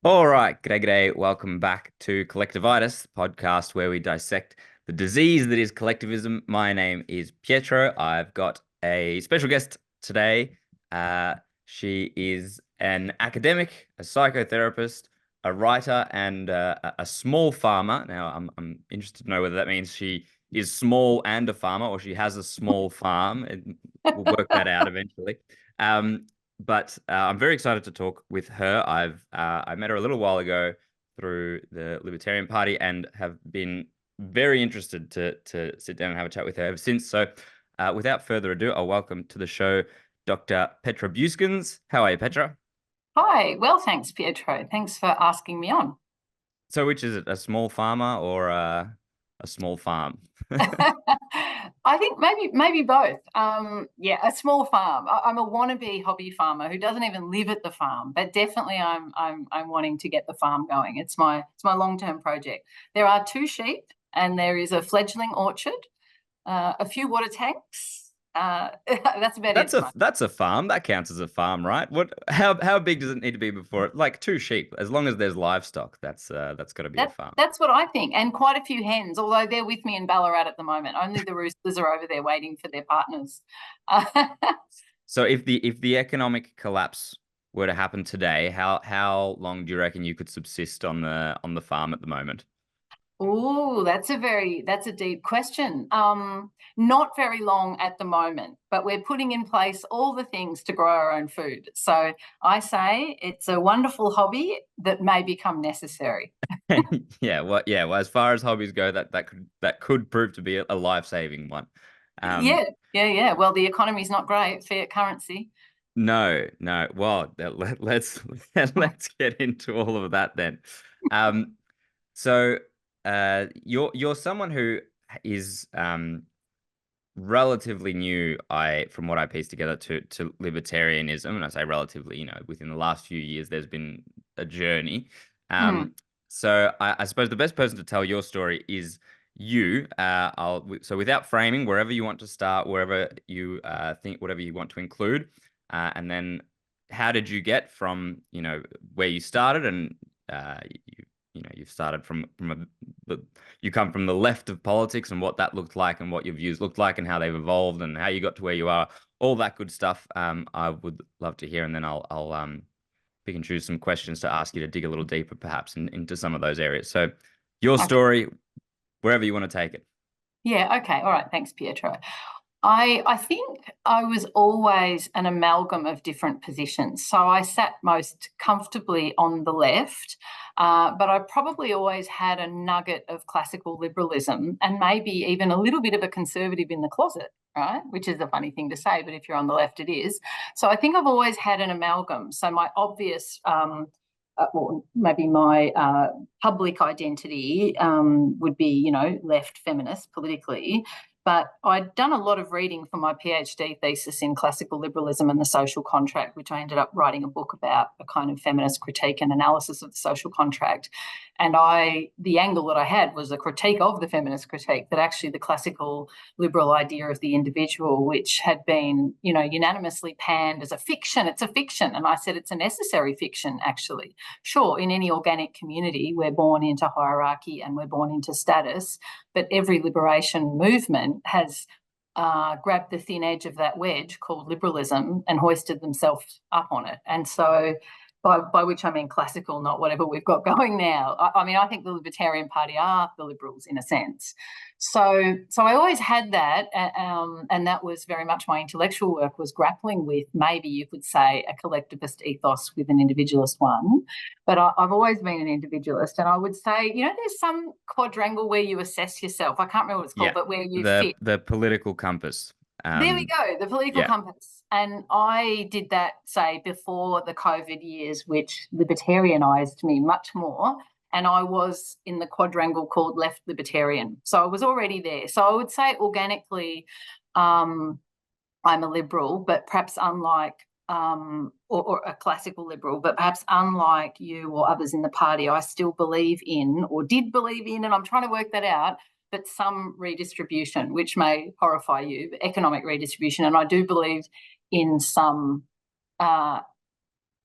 All right, g'day. Welcome back to Collectivitis, the podcast where we dissect the disease that is collectivism. My name is Pietro. I've got a special guest today. She is an academic, a psychotherapist, a writer, and a small farmer. Now, I'm interested to know whether that means she is small and a farmer, or she has a small farm. We'll work that out eventually. Um, but I'm very excited to talk with her. I met her a little while ago through the Libertarian Party and have been very interested to sit down and have a chat with her ever since. So, without further ado, I'll welcome to the show Dr. Petra Bueskens. How are you, Petra? Hi, well, thanks, Pietro. Thanks for asking me on. So, which is it, a small farmer or a small farm? I think maybe both. Yeah, a small farm. I'm a wannabe hobby farmer who doesn't even live at the farm, but definitely I'm wanting to get the farm going. It's my long-term project. There are two sheep, and there is a fledgling orchard, a few water tanks. That's about it That's at the a moment. that's a farm. That counts as a farm, right? How big does it need to be before it? Like two sheep, as long as there's livestock, that's got to be a That farm. that's what I think, and quite a few hens. Although they're with me in Ballarat at the moment, only the roosters are over there waiting for their partners. So if the economic collapse were to happen today, how long do you reckon you could subsist on the farm at the moment? Oh, that's a deep question. Not very long at the moment, but we're putting in place all the things to grow our own food. So I say it's a wonderful hobby that may become necessary. Yeah, well, as far as hobbies go, that could prove to be a life-saving one. Um, Yeah. Well, the economy's not great, fiat currency. no, no. Well, let's let's get into all of that then. Um, so you're someone who is relatively new, from what I pieced together, to libertarianism, and I say relatively, within the last few years, there's been a journey. Mm. So I suppose the best person to tell your story is you. So without framing, wherever you want to start, wherever you think, whatever you want to include, and then how did you get from where you started, and you've started you come from the left of politics and what that looked like and what your views looked like and how they've evolved and how you got to where you are, all that good stuff. I would love to hear, and then I'll pick and choose some questions to ask you to dig a little deeper, perhaps into some of those areas. So, your Okay. story, wherever you want to take it. Yeah. Okay. All right. Thanks, Pietro. I think I was always an amalgam of different positions. So I sat most comfortably on the left, but I probably always had a nugget of classical liberalism and maybe even a little bit of a conservative in the closet, right? Which is a funny thing to say, but if you're on the left, it is. So I think I've always had an amalgam. So my obvious or maybe my public identity would be, left feminist politically. But I'd done a lot of reading for my PhD thesis in classical liberalism and the social contract, which I ended up writing a book about, a kind of feminist critique and analysis of the social contract. And the angle that I had was a critique of the feminist critique, that actually the classical liberal idea of the individual, which had been, unanimously panned as a fiction, it's a fiction. And I said it's a necessary fiction, actually. Sure, in any organic community, we're born into hierarchy and we're born into status, but every liberation movement has grabbed the thin edge of that wedge called liberalism and hoisted themselves up on it. And so, by which I mean classical, not whatever we've got going now. I mean, I think the Libertarian Party are the liberals in a sense. So I always had that, and that was very much my intellectual work, was grappling with, maybe you could say, a collectivist ethos with an individualist one. But I've always been an individualist, and I would say, there's some quadrangle where you assess yourself. I can't remember what it's called, Yeah, but where you the fit. the political compass. There we go, the political Yeah. compass. And I did that, say, before the COVID years, which libertarianized me much more. And I was in the quadrangle called left libertarian. So I was already there. So I would say organically, um, I'm a liberal, but perhaps unlike, or a classical liberal, but perhaps unlike you or others in the party, I still believe in, or did believe in, and I'm trying to work that out, but some redistribution, which may horrify you, but economic redistribution. And I do believe in some uh,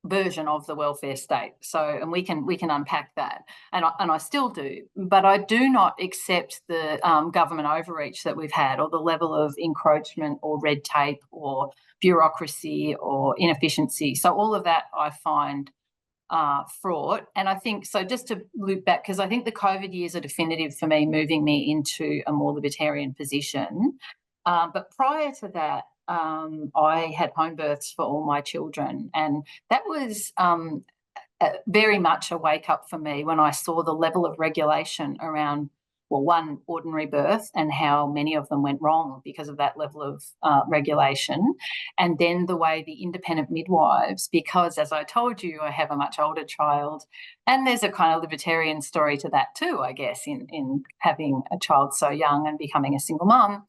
version of the welfare state. So, and we can unpack that, and I still do, but I do not accept the government overreach that we've had, or the level of encroachment or red tape or bureaucracy or inefficiency. So all of that I find fraught. And I think, so just to loop back, because I think the COVID years are definitive for me, moving me into a more libertarian position. But prior to that, I had home births for all my children, and that was very much a wake up for me when I saw the level of regulation around, well, one, ordinary birth, and how many of them went wrong because of that level of regulation. And then the way the independent midwives, because as I told you, I have a much older child, and there's a kind of libertarian story to that too, I guess, in having a child so young and becoming a single mum.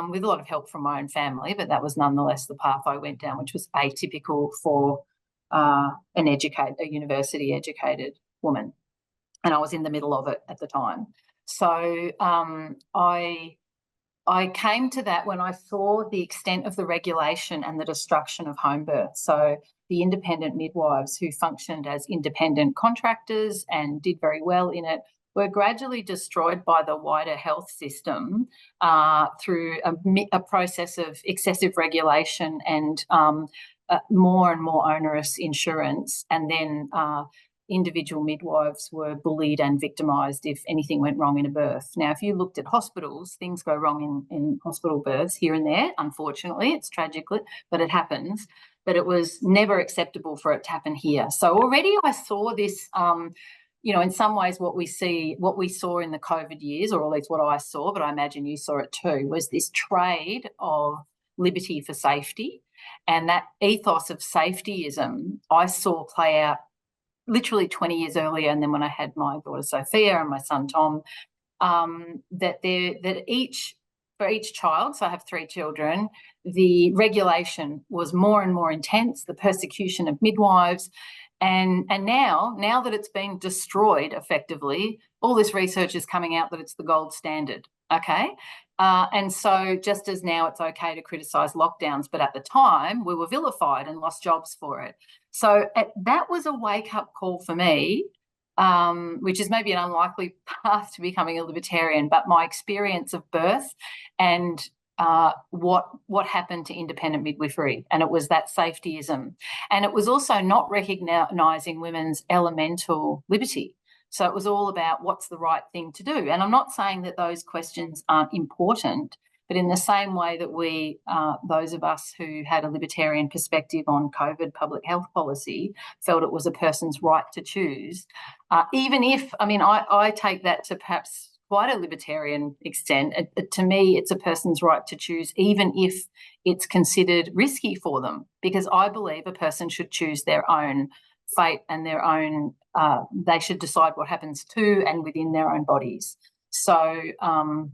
With a lot of help from my own family, but that was nonetheless the path I went down, which was atypical for a university-educated woman, and I was in the middle of it at the time. So I came to that when I saw the extent of the regulation and the destruction of home birth. So the independent midwives, who functioned as independent contractors and did very well in it, were gradually destroyed by the wider health system through a process of excessive regulation and more and more onerous insurance. And then individual midwives were bullied and victimised if anything went wrong in a birth. Now, if you looked at hospitals, things go wrong in hospital births here and there. Unfortunately, it's tragic, but it happens. But it was never acceptable for it to happen here. So already I saw this, in some ways what we saw in the COVID years, or at least what I saw, but I imagine you saw it too, was this trade of liberty for safety. And that ethos of safetyism I saw play out literally 20 years earlier, and then when I had my daughter Sophia and my son Tom, for each child, so I have 3 children, the regulation was more and more intense, the persecution of midwives, and now that it's been destroyed effectively, all this research is coming out that it's the gold standard, okay? And so just as now it's okay to criticise lockdowns, but at the time we were vilified and lost jobs for it. So that was a wake-up call for me, which is maybe an unlikely path to becoming a libertarian, but my experience of birth and what happened to independent midwifery, and it was that safetyism. And it was also not recognising women's elemental liberty. So it was all about what's the right thing to do. And I'm not saying that those questions aren't important, but in the same way that we, those of us who had a libertarian perspective on COVID public health policy, felt it was a person's right to choose, even if, I take that to perhaps quite a libertarian extent. To me, it's a person's right to choose, even if it's considered risky for them, because I believe a person should choose their own fate and their own, they should decide what happens to and within their own bodies. So, and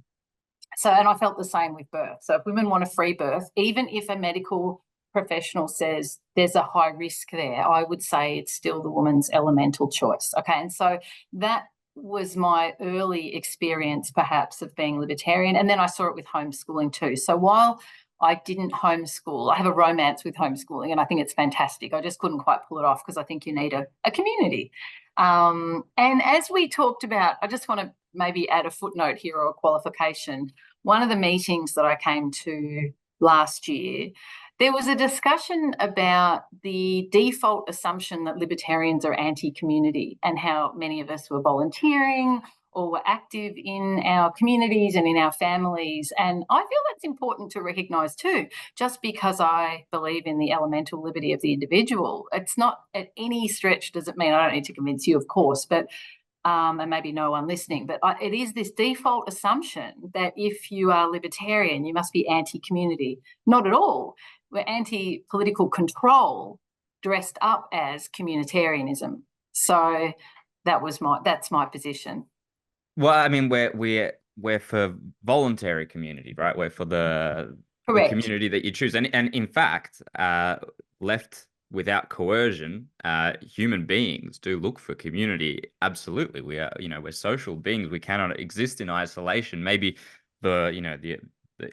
I felt the same with birth. So if women want a free birth, even if a medical professional says there's a high risk there, I would say it's still the woman's elemental choice. Okay, and so that was my early experience perhaps of being libertarian. And then I saw it with homeschooling too. So while I didn't homeschool, I have a romance with homeschooling and I think it's fantastic. I just couldn't quite pull it off because I think you need a community. And as we talked about, I just want to maybe add a footnote here or a qualification. One of the meetings that I came to last year, there was a discussion about the default assumption that libertarians are anti-community and how many of us were volunteering or were active in our communities and in our families. And I feel that's important to recognise too. Just because I believe in the elemental liberty of the individual, it's not at any stretch does it mean, I don't need to convince you, of course, but and maybe no one listening, but it is this default assumption that if you are libertarian, you must be anti-community. Not at all. We're anti-political control dressed up as communitarianism. So that's my position. Well, we're for voluntary community, right? We're for the community that you choose, and in fact, left without coercion, human beings do look for community. Absolutely, we are. We're social beings. We cannot exist in isolation. Maybe the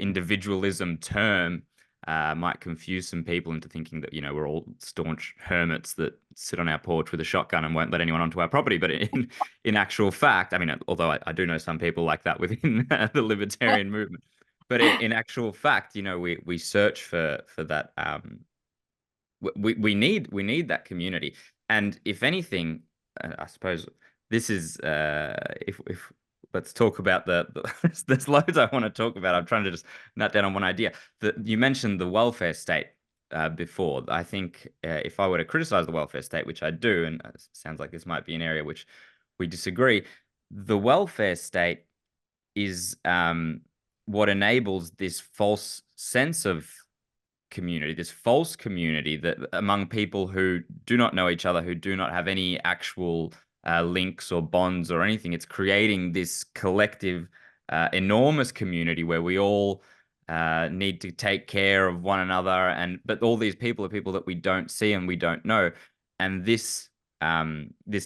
individualism term might confuse some people into thinking that, we're all staunch hermits that sit on our porch with a shotgun and won't let anyone onto our property. But in actual fact, I mean, although I do know some people like that within the libertarian movement, but in actual fact, we search for that. We need that community, and if anything, I suppose this is if let's talk about there's loads I want to talk about. I'm trying to just nut down on one idea. That you mentioned the welfare state before. I think if I were to criticize the welfare state, which I do, and it sounds like this might be an area which we disagree, the welfare state is what enables this false sense of community, this false community that among people who do not know each other, who do not have any actual links or bonds or anything. It's creating this collective, enormous community where we all need to take care of one another. But all these people are people that we don't see and we don't know. And this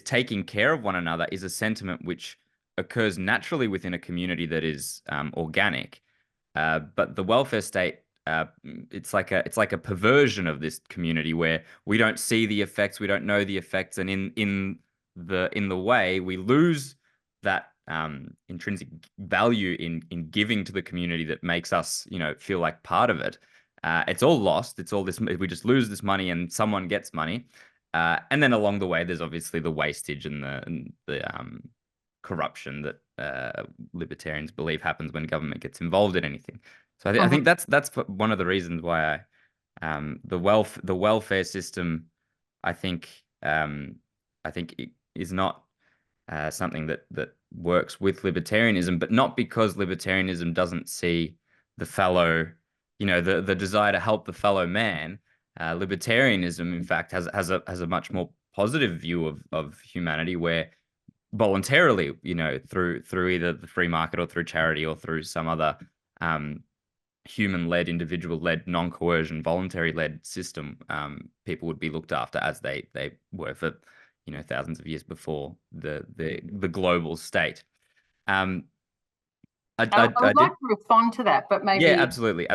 taking care of one another is a sentiment which occurs naturally within a community that is organic. But the welfare state, it's like a perversion of this community where we don't see the effects, we don't know the effects, and in the way we lose that intrinsic value in giving to the community that makes us, feel like part of it. It's all lost. It's all this. We just lose this money, and someone gets money, and then along the way, there's obviously the wastage and the corruption that libertarians believe happens when government gets involved in anything. So I think that's one of the reasons why the welfare system, I think it is not something that works with libertarianism, but not because libertarianism doesn't see the fellow, the desire to help the fellow man. Libertarianism, in fact, has a much more positive view of humanity, where voluntarily, through either the free market or through charity or through some other human-led, individual-led, non-coercion, voluntary-led system, people would be looked after as they were for thousands of years before the global state. I would like to respond to that, but maybe. Yeah, absolutely.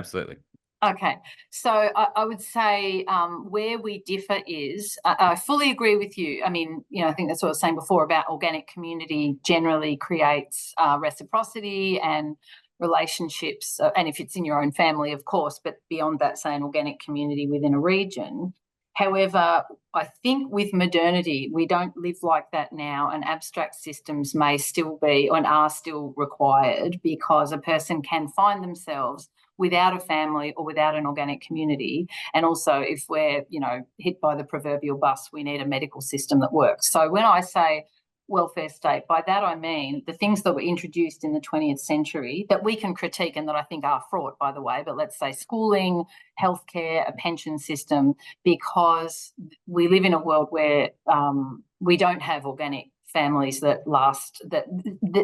Okay, so I would say where we differ is I fully agree with you. I mean, I think that's what I was saying before about organic community generally creates reciprocity and relationships, and if it's in your own family, of course, but beyond that, say an organic community within a region. However, I think with modernity, we don't live like that now, and abstract systems may still be and are still required, because a person can find themselves without a family or without an organic community. And also, if we're, hit by the proverbial bus, we need a medical system that works. So when I say welfare state, by that I mean the things that were introduced in the 20th century that we can critique and that I think are fraught, by the way, but let's say schooling, healthcare, a pension system, because we live in a world where we don't have organic families that last, that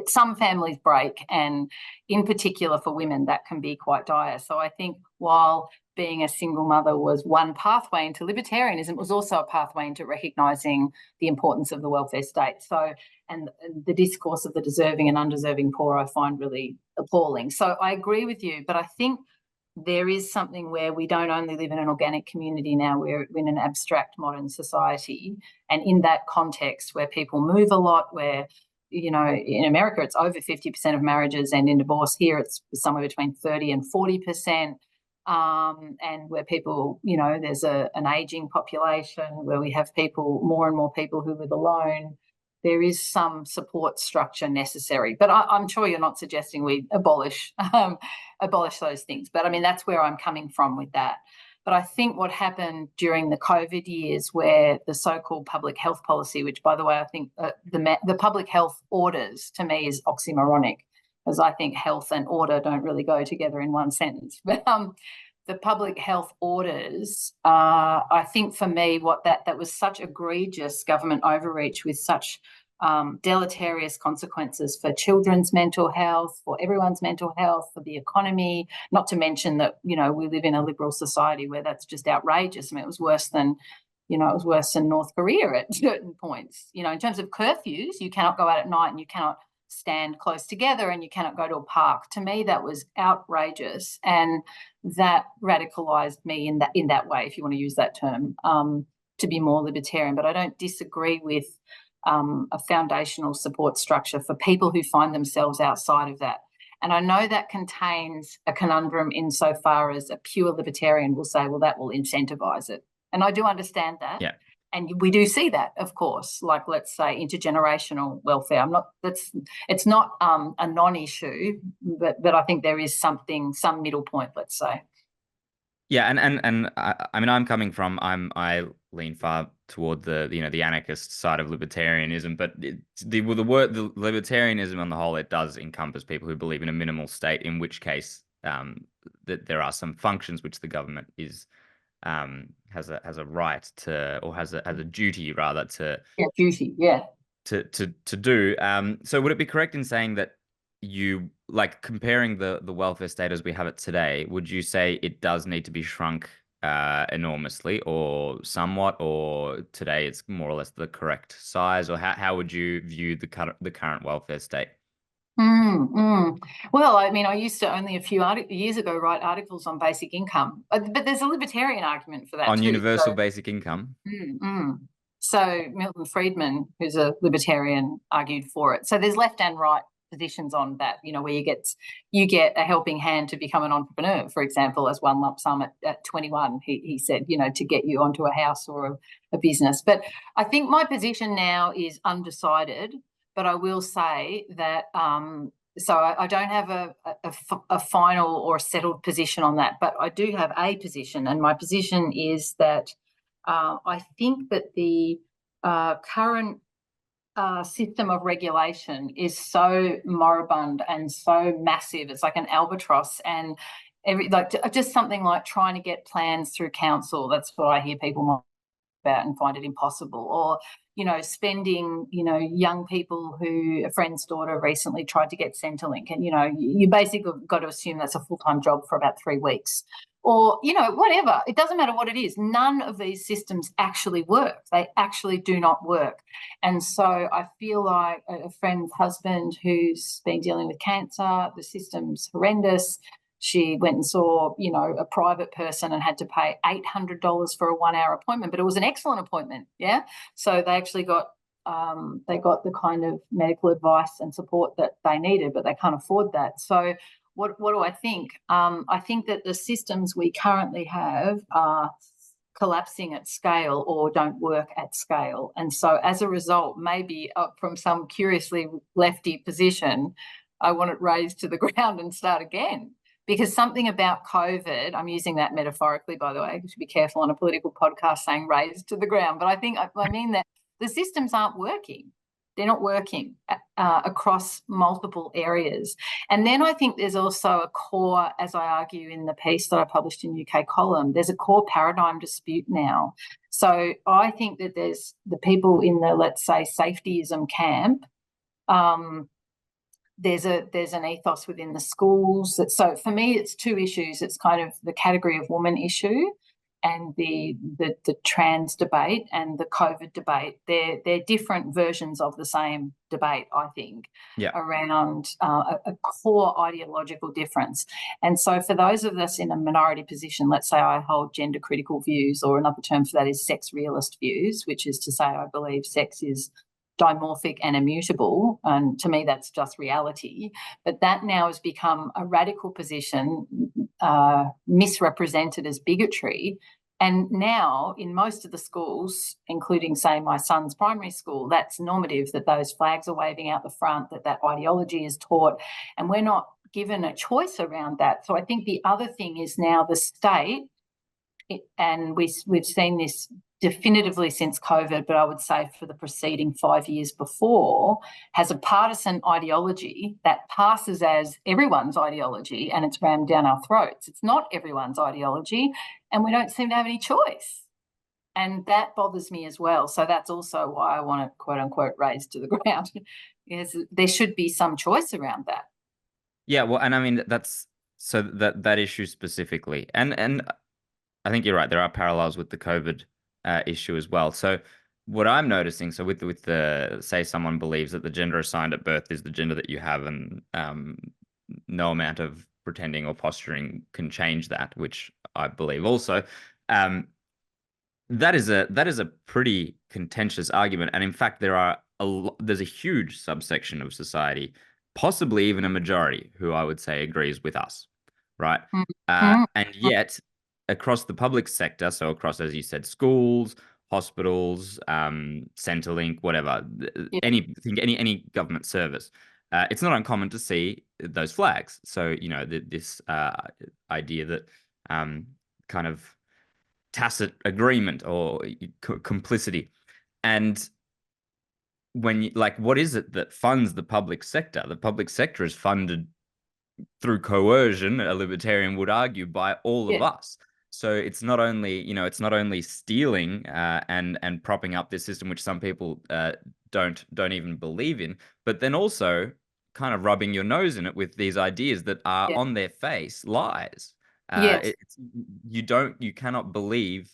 some families break, and in particular for women that can be quite dire. So I think while being a single mother was one pathway into libertarianism, it was also a pathway into recognising the importance of the welfare state. So, and the discourse of the deserving and undeserving poor I find really appalling. So I agree with you, but I think there is something where we don't only live in an organic community now, we're in an abstract modern society. And in that context where people move a lot, where, in America, it's over 50% of marriages end in divorce. Here, it's somewhere between 30 and 40%. And where people, there's an aging population, where we have more and more people who live alone. There is some support structure necessary, but I'm sure you're not suggesting we abolish those things. But I mean, that's where I'm coming from with that. But I think what happened during the COVID years, where the so-called public health policy, which, by the way, I think the public health orders to me is oxymoronic, because I think health and order don't really go together in one sentence. But the public health orders, I think for me, that was such egregious government overreach with such deleterious consequences for children's mental health, for everyone's mental health, for the economy, not to mention that, we live in a liberal society where that's just outrageous. I mean, it was worse than North Korea at certain points. In terms of curfews, you cannot go out at night and you cannot stand close together and you cannot go to a park. To me, that was outrageous, and that radicalized me in that way, if you want to use that term, to be more libertarian. But I don't disagree with a foundational support structure for people who find themselves outside of that. And I know that contains a conundrum insofar as a pure libertarian will say, well, that will incentivize it. And I do understand that. Yeah. And we do see that, of course, like, let's say, intergenerational welfare. It's not a non-issue, but I think there is some middle point, let's say. Yeah, and I mean, I lean far toward the anarchist side of libertarianism, but the libertarianism on the whole, it does encompass people who believe in a minimal state, in which case that there are some functions which the government has a right to, or has a duty rather to to do. So would it be correct in saying that you, like, comparing the welfare state as we have it today, would you say it does need to be shrunk enormously or somewhat, or today it's more or less the correct size, or how would you view the current welfare state? Well, I mean, I used to only a few years ago write articles on basic income, but there's a libertarian argument for that On too. universal basic income? So Milton Friedman, who's a libertarian, argued for it. So there's left and right positions on that, where you get a helping hand to become an entrepreneur, for example, as one lump sum at 21, he said, to get you onto a house or a business. But I think my position now is undecided, but I will say that so I don't have a final or settled position on that, but I do have a position, and my position is that I think that the current system of regulation is so moribund and so massive. It's like an albatross, and just something like trying to get plans through council. That's what I hear people about and find it impossible. Or spending, young people who a friend's daughter recently tried to get Centrelink, and you basically got to assume that's a full-time job for about 3 weeks. Or, whatever. It doesn't matter what it is. None of these systems actually work. They actually do not work. And so I feel like a friend's husband who's been dealing with cancer, the system's horrendous. She went and saw, a private person and had to pay $800 for a 1-hour appointment, but it was an excellent appointment. Yeah. So they actually got the kind of medical advice and support that they needed, but they can't afford that. So what do I think? I think that the systems we currently have are collapsing at scale or don't work at scale. And so as a result, maybe from some curiously lefty position, I want it raised to the ground and start again. Because something about COVID, I'm using that metaphorically, by the way, you should be careful on a political podcast saying raised to the ground, but I mean that the systems aren't working. They're not working across multiple areas. And then I think there's also a core, as I argue in the piece that I published in UK Column, there's a core paradigm dispute now. So I think that there's the people in the, let's say, safetyism camp. There's an ethos within the schools. So for me, it's 2 issues. It's kind of the category of woman issue and the trans debate and the COVID debate. They're different versions of the same debate, I think, around a core ideological difference. And so for those of us in a minority position, let's say I hold gender critical views, or another term for that is sex realist views, which is to say I believe sex is dimorphic and immutable, and to me that's just reality. But that now has become a radical position, misrepresented as bigotry. And now in most of the schools, including, say, my son's primary school, that's normative, that those flags are waving out the front, that ideology is taught, and we're not given a choice around that. So I think the other thing is now the state, and we've seen this definitively since COVID, but I would say for the preceding 5 years before, has a partisan ideology that passes as everyone's ideology, and it's rammed down our throats. It's not everyone's ideology, and we don't seem to have any choice. And that bothers me as well. So that's also why I want to, quote unquote, raise to the ground. Is there should be some choice around that. Yeah, well, and I mean that issue specifically, and I think you're right. There are parallels with the COVID issue as well. So what I'm noticing, so with the say someone believes that the gender assigned at birth is the gender that you have, and no amount of pretending or posturing can change that, which I believe also. Um, that is a pretty contentious argument, and in fact, there's a huge subsection of society, possibly even a majority, who I would say agrees with us, right? Mm, mm, And yet, across the public sector, so across, as you said, schools, hospitals, Centrelink, whatever, yeah, any government service, it's not uncommon to see those flags. So this idea that kind of tacit agreement or complicity. And what is it that funds the public sector? The public sector is funded through coercion, a libertarian would argue, by all of yeah, us. So it's not only stealing and propping up this system, which some people don't even believe in, but then also kind of rubbing your nose in it with these ideas that are yeah, on their face lies. yes, You cannot believe,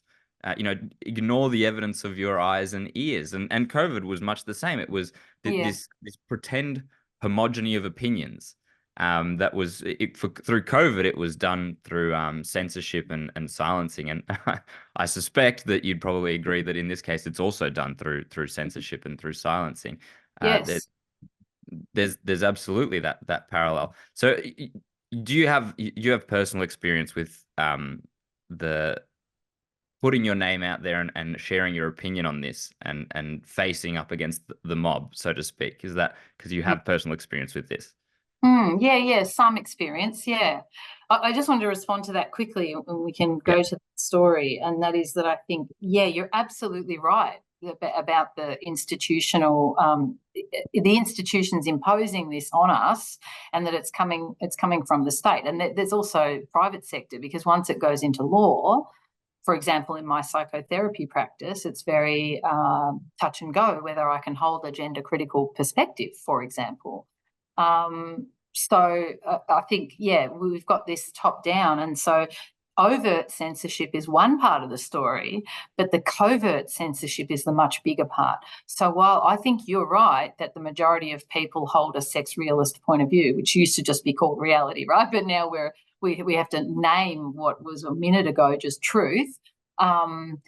ignore the evidence of your eyes and ears. And COVID was much the same. It was yeah, this pretend homogeny of opinions, through COVID. It was done through censorship and silencing, and I suspect that you'd probably agree that in this case it's also done through censorship and through silencing. That yes. there's absolutely that parallel. So do you have personal experience with the putting your name out there and sharing your opinion on this and facing up against the mob, so to speak? Is that because you have personal experience with this? Yeah, yeah, some experience. Yeah. I just wanted to respond to that quickly and we can Yeah. go to the story. And that is that I think, yeah, you're absolutely right about the the institutions imposing this on us, and that it's coming from the state. And there's also private sector, because once it goes into law, for example, in my psychotherapy practice, it's very touch and go whether I can hold a gender critical perspective, for example. I think, yeah, we've got this top down. And so overt censorship is one part of the story, but the covert censorship is the much bigger part. So while I think you're right that the majority of people hold a sex realist point of view, which used to just be called reality, right? But now we have to name what was a minute ago just truth. And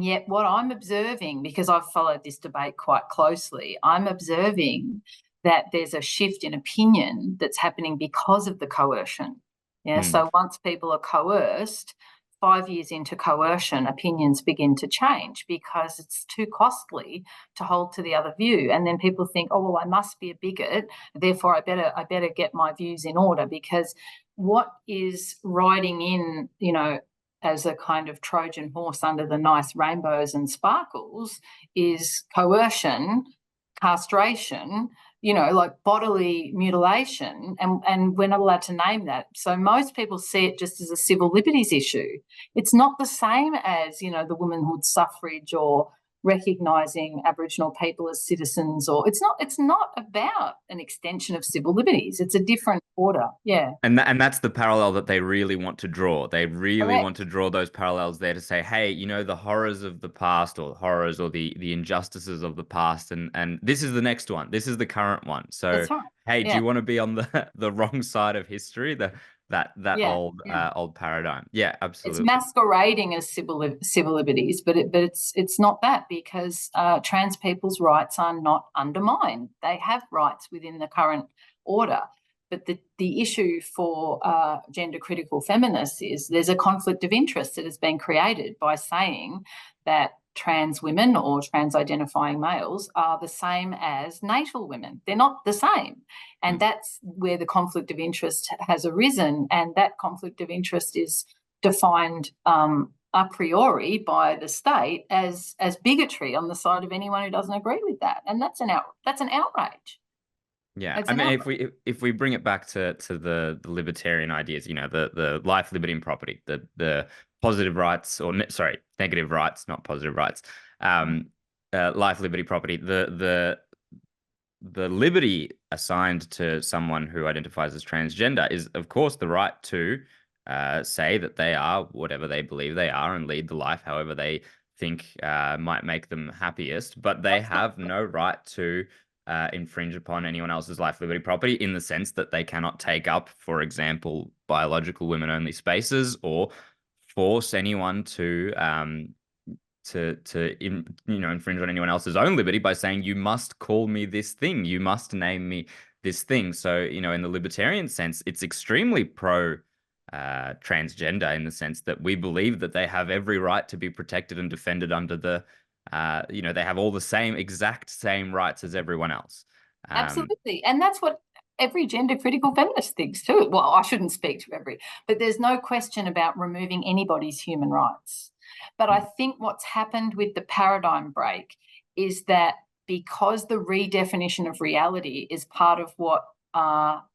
yet what I'm observing, because I've followed this debate quite closely, I'm observing that there's a shift in opinion that's happening because of the coercion. Yeah. Mm. So once people are coerced, 5 years into coercion, opinions begin to change because it's too costly to hold to the other view. And then people think, oh, well, I must be a bigot, therefore I better get my views in order, because what is riding in, as a kind of Trojan horse under the nice rainbows and sparkles is coercion, castration, like bodily mutilation, and we're not allowed to name that. So most people see it just as a civil liberties issue. It's not the same as, the womanhood suffrage or recognising Aboriginal people as citizens, or it's not about an extension of civil liberties. It's a different order. Yeah. And that's the parallel that they really want to draw. They really Correct. want to draw those parallels there to say, hey, the horrors of the past, or horrors, or the injustices of the past, and this is the next one. This is the current one. So, That's right. hey, do Yeah. you want to be on the wrong side of history? That Yeah. old Yeah. old paradigm. Yeah, It's absolutely. masquerading as civil liberties, but it's not that, because trans people's rights are not undermined. They have rights within the current order. But the issue for gender critical feminists is there's a conflict of interest that has been created by saying that trans women or trans identifying males are the same as natal women. They're not the same. And Mm. that's where the conflict of interest has arisen. And that conflict of interest is defined a priori by the state as bigotry on the side of anyone who doesn't agree with that. And that's an outrage. Yeah, It's I an mean, outrage. if we bring it back to the libertarian ideas, the life, liberty, and property, the positive rights, or sorry, negative rights, not positive rights, life, liberty, property, the liberty assigned to someone who identifies as transgender is, of course, the right to say that they are whatever they believe they are and lead the life however they think might make them happiest, but they have no right to infringe upon anyone else's life, liberty, property, in the sense that they cannot take up, for example, biological women-only spaces, or force anyone to infringe on anyone else's own liberty by saying, you must call me this thing, you must name me this thing. So, in the libertarian sense, it's extremely pro transgender, in the sense that we believe that they have every right to be protected and defended under the they have all the exact same rights as everyone else. Absolutely. And that's what every gender critical feminist thinks too. Well, I shouldn't speak to every, but there's no question about removing anybody's human rights. But I think what's happened with the paradigm break is that because the redefinition of reality is part of what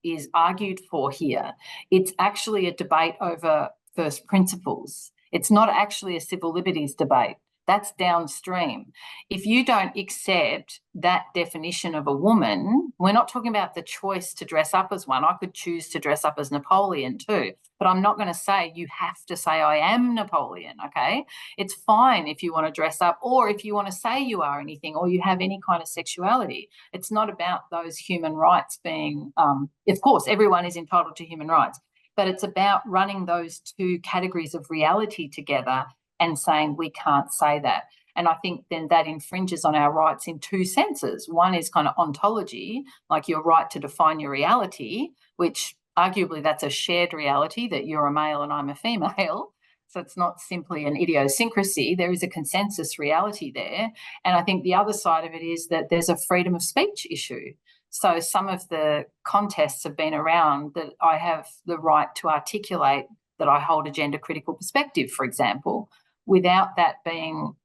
is argued for here, it's actually a debate over first principles. It's not actually a civil liberties debate. That's downstream. If you don't accept that definition of a woman, we're not talking about the choice to dress up as one. I could choose to dress up as Napoleon too, but I'm not going to say you have to say I am Napoleon, okay? It's fine if you want to dress up, or if you want to say you are anything, or you have any kind of sexuality. It's not about those human rights being, of course, everyone is entitled to human rights, but it's about running those two categories of reality together and saying we can't say that. And I think then that infringes on our rights in two senses. One is kind of ontology, like your right to define your reality, which arguably that's a shared reality, that you're a male and I'm a female. So it's not simply an idiosyncrasy. There is a consensus reality there. And I think the other side of it is that there's a freedom of speech issue. So some of the contests have been around that I have the right to articulate that I hold a gender critical perspective, for example, without that being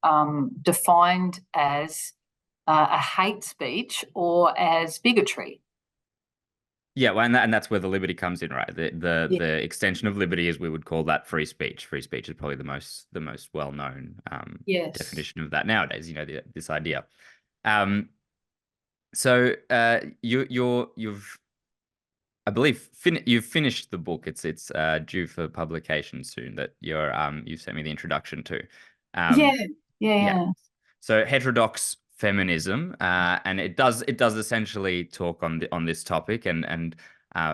defined as a hate speech or as bigotry. Yeah, well, and that's where the liberty comes in, right? The extension of liberty, as we would call that, free speech. Free speech is probably the most well known Yes. definition of that nowadays. This idea. So you've, I believe, you've finished the book. It's due for publication soon. That you sent me the introduction to. Yeah. Yeah. So Heterodox Feminism, and it does essentially talk on this topic, and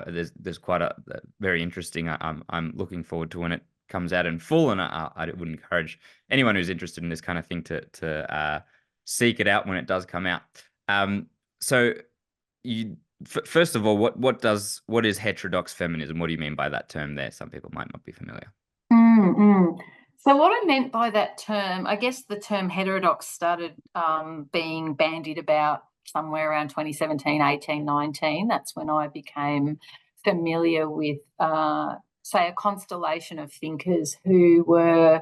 there's quite a very interesting. I'm looking forward to when it comes out in full, and I would encourage anyone who's interested in this kind of thing to seek it out when it does come out. So you. First of all, what is heterodox feminism? What do you mean by that term there? Some people might not be familiar. So what I meant by that term, I guess the term heterodox started being bandied about somewhere around 2017, 18, 19. That's when I became familiar with, say, a constellation of thinkers who were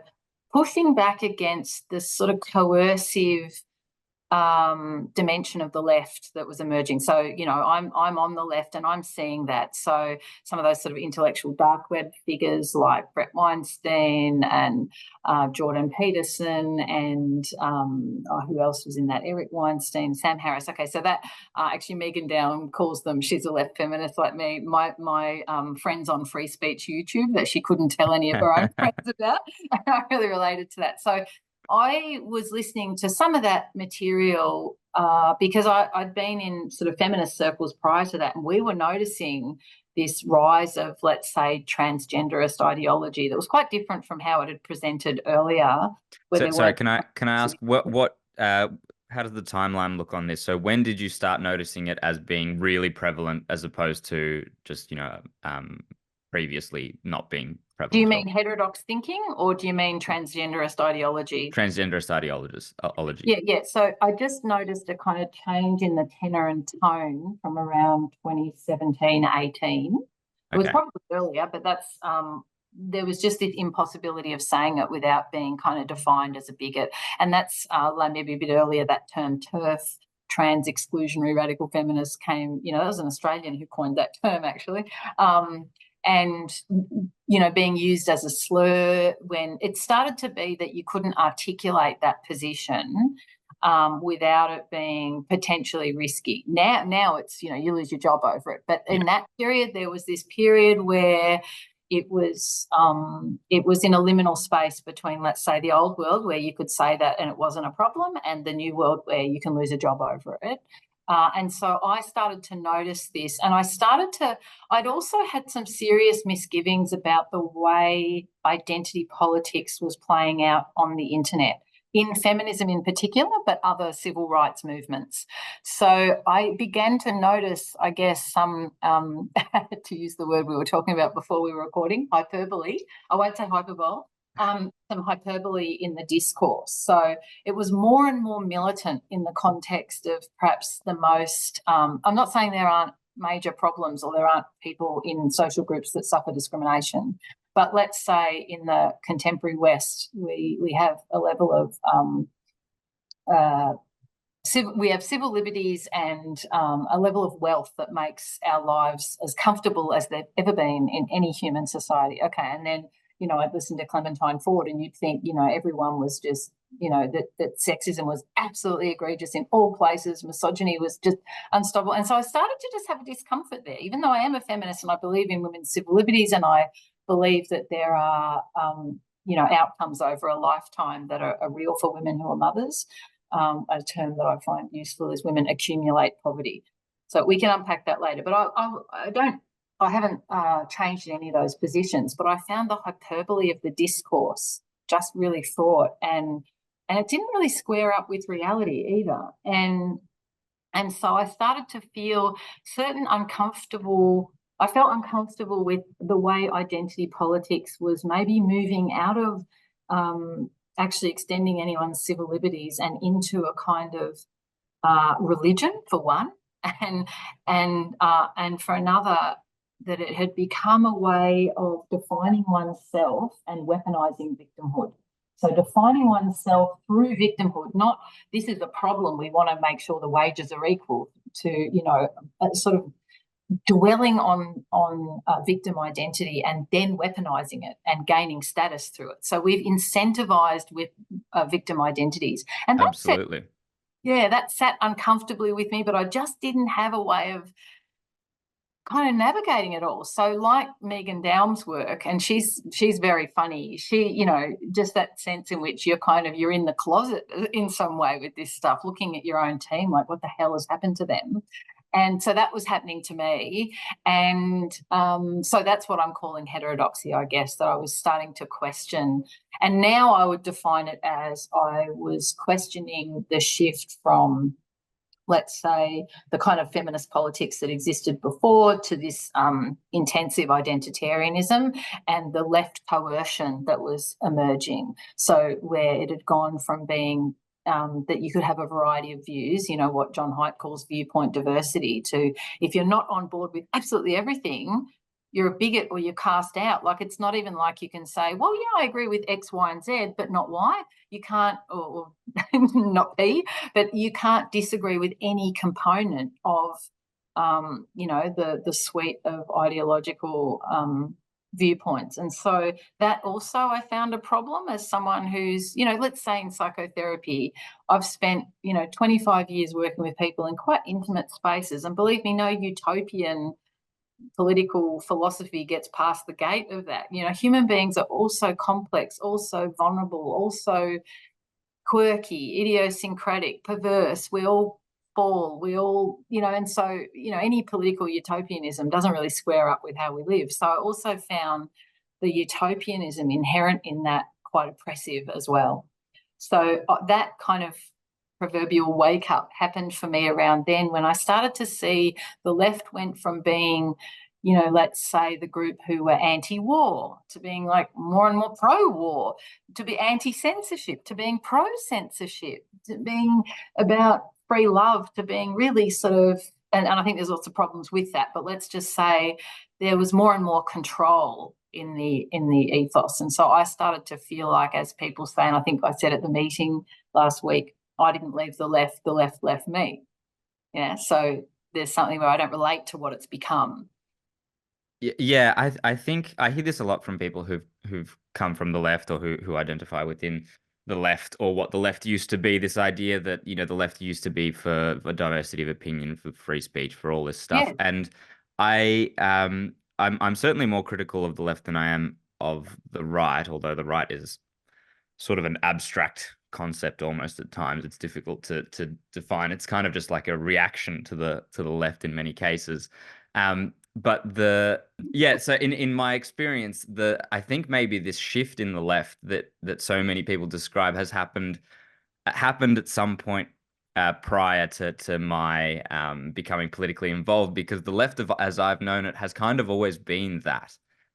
pushing back against this sort of coercive dimension of the left that was emerging. So, I'm on the left and I'm seeing that. So some of those sort of intellectual dark web figures like Brett Weinstein and Jordan Peterson and who else was in that? Eric Weinstein, Sam Harris. Okay, so that actually Megan Down calls them, she's a left feminist like me, my friends on free speech YouTube that she couldn't tell any of her own friends about. I really related to that. So I was listening to some of that material because I'd been in sort of feminist circles prior to that, and we were noticing this rise of, let's say, transgenderist ideology that was quite different from how it had presented earlier. Sorry, can I ask how does the timeline look on this? So when did you start noticing it as being really prevalent, as opposed to just previously not being prevalent? Do you mean heterodox thinking, or do you mean transgenderist ideology? Transgenderist ideology. Yeah. So I just noticed a kind of change in the tenor and tone from around 2017, 18. It was probably earlier, but that's there was just this impossibility of saying it without being kind of defined as a bigot. And that's like maybe a bit earlier, that term TERF, trans exclusionary radical feminist, came, that was an Australian who coined that term actually. And, being used as a slur when it started to be that you couldn't articulate that position without it being potentially risky. Now it's, you lose your job over it. But in that period, there was this period where it was in a liminal space between, let's say, the old world where you could say that and it wasn't a problem, and the new world where you can lose a job over it. And so I started to notice this, and I'd also had some serious misgivings about the way identity politics was playing out on the internet, in feminism in particular, but other civil rights movements. So I began to notice, I guess, some, to use the word we were talking about before we were recording, hyperbole. I won't say hyperbole. Some hyperbole in the discourse. So it was more and more militant in the context of perhaps the most, I'm not saying there aren't major problems or there aren't people in social groups that suffer discrimination, but let's say in the contemporary West, we have a level of we have civil liberties and a level of wealth that makes our lives as comfortable as they've ever been in any human society. Okay, and then, I'd listen to Clementine Ford and you'd think, everyone was just, that sexism was absolutely egregious in all places, misogyny was just unstoppable. And so I started to just have a discomfort there, even though I am a feminist and I believe in women's civil liberties and I believe that there are, outcomes over a lifetime that are real for women who are mothers. A term that I find useful is women accumulate poverty. So we can unpack that later. But I haven't changed in any of those positions, but I found the hyperbole of the discourse just really fraught, and it didn't really square up with reality either. And so I started to feel I felt uncomfortable with the way identity politics was maybe moving out of actually extending anyone's civil liberties and into a kind of religion, for one, and for another, that it had become a way of defining oneself and weaponizing victimhood. So defining oneself through victimhood, not this is a problem, we want to make sure the wages are equal, to, sort of dwelling on victim identity and then weaponizing it and gaining status through it. So we've incentivized with victim identities. And absolutely. That sat uncomfortably with me, but I just didn't have a way of kind of navigating it all. So like Megan Dowm's work, and she's very funny. She, just that sense in which you're in the closet in some way with this stuff, looking at your own team, like what the hell has happened to them? And so that was happening to me. And so that's what I'm calling heterodoxy, I guess, that I was starting to question. And now I would define it as I was questioning the shift from, let's say, the kind of feminist politics that existed before to this intensive identitarianism and the left coercion that was emerging. So where it had gone from being that you could have a variety of views, what John Haidt calls viewpoint diversity, to if you're not on board with absolutely everything, you're a bigot or you're cast out. Like, it's not even like you can say, well, yeah, I agree with X, Y, and Z, but not Y. You can't, or not P, but you can't disagree with any component of, the suite of ideological viewpoints. And so that also I found a problem as someone who's, let's say in psychotherapy, I've spent, 25 years working with people in quite intimate spaces. And believe me, no utopian political philosophy gets past the gate of that. Human beings are also complex, also vulnerable, also quirky, idiosyncratic, perverse. We all fall, and so, any political utopianism doesn't really square up with how we live. So I also found the utopianism inherent in that quite oppressive as well. So that kind of proverbial wake up happened for me around then, when I started to see the left went from being, let's say the group who were anti-war to being like more and more pro-war, to be anti-censorship, to being pro-censorship, to being about free love, to being really sort of, and I think there's lots of problems with that, but let's just say there was more and more control in the ethos. And so I started to feel like, as people say, and I think I said at the meeting last week, I didn't leave the left left me. Yeah, so there's something where I don't relate to what it's become. Yeah, I think I hear this a lot from people who've come from the left, or who identify within the left, or what the left used to be. This idea that, the left used to be for diversity of opinion, for free speech, for all this stuff. Yeah. And I I'm certainly more critical of the left than I am of the right, although the right is sort of an abstract concept almost at times. It's difficult to define. It's kind of just like a reaction to the left in many cases. But the yeah, so in my experience, the I think maybe this shift in the left that so many people describe has happened at some point prior to my becoming politically involved, because the left, of as I've known it, has kind of always been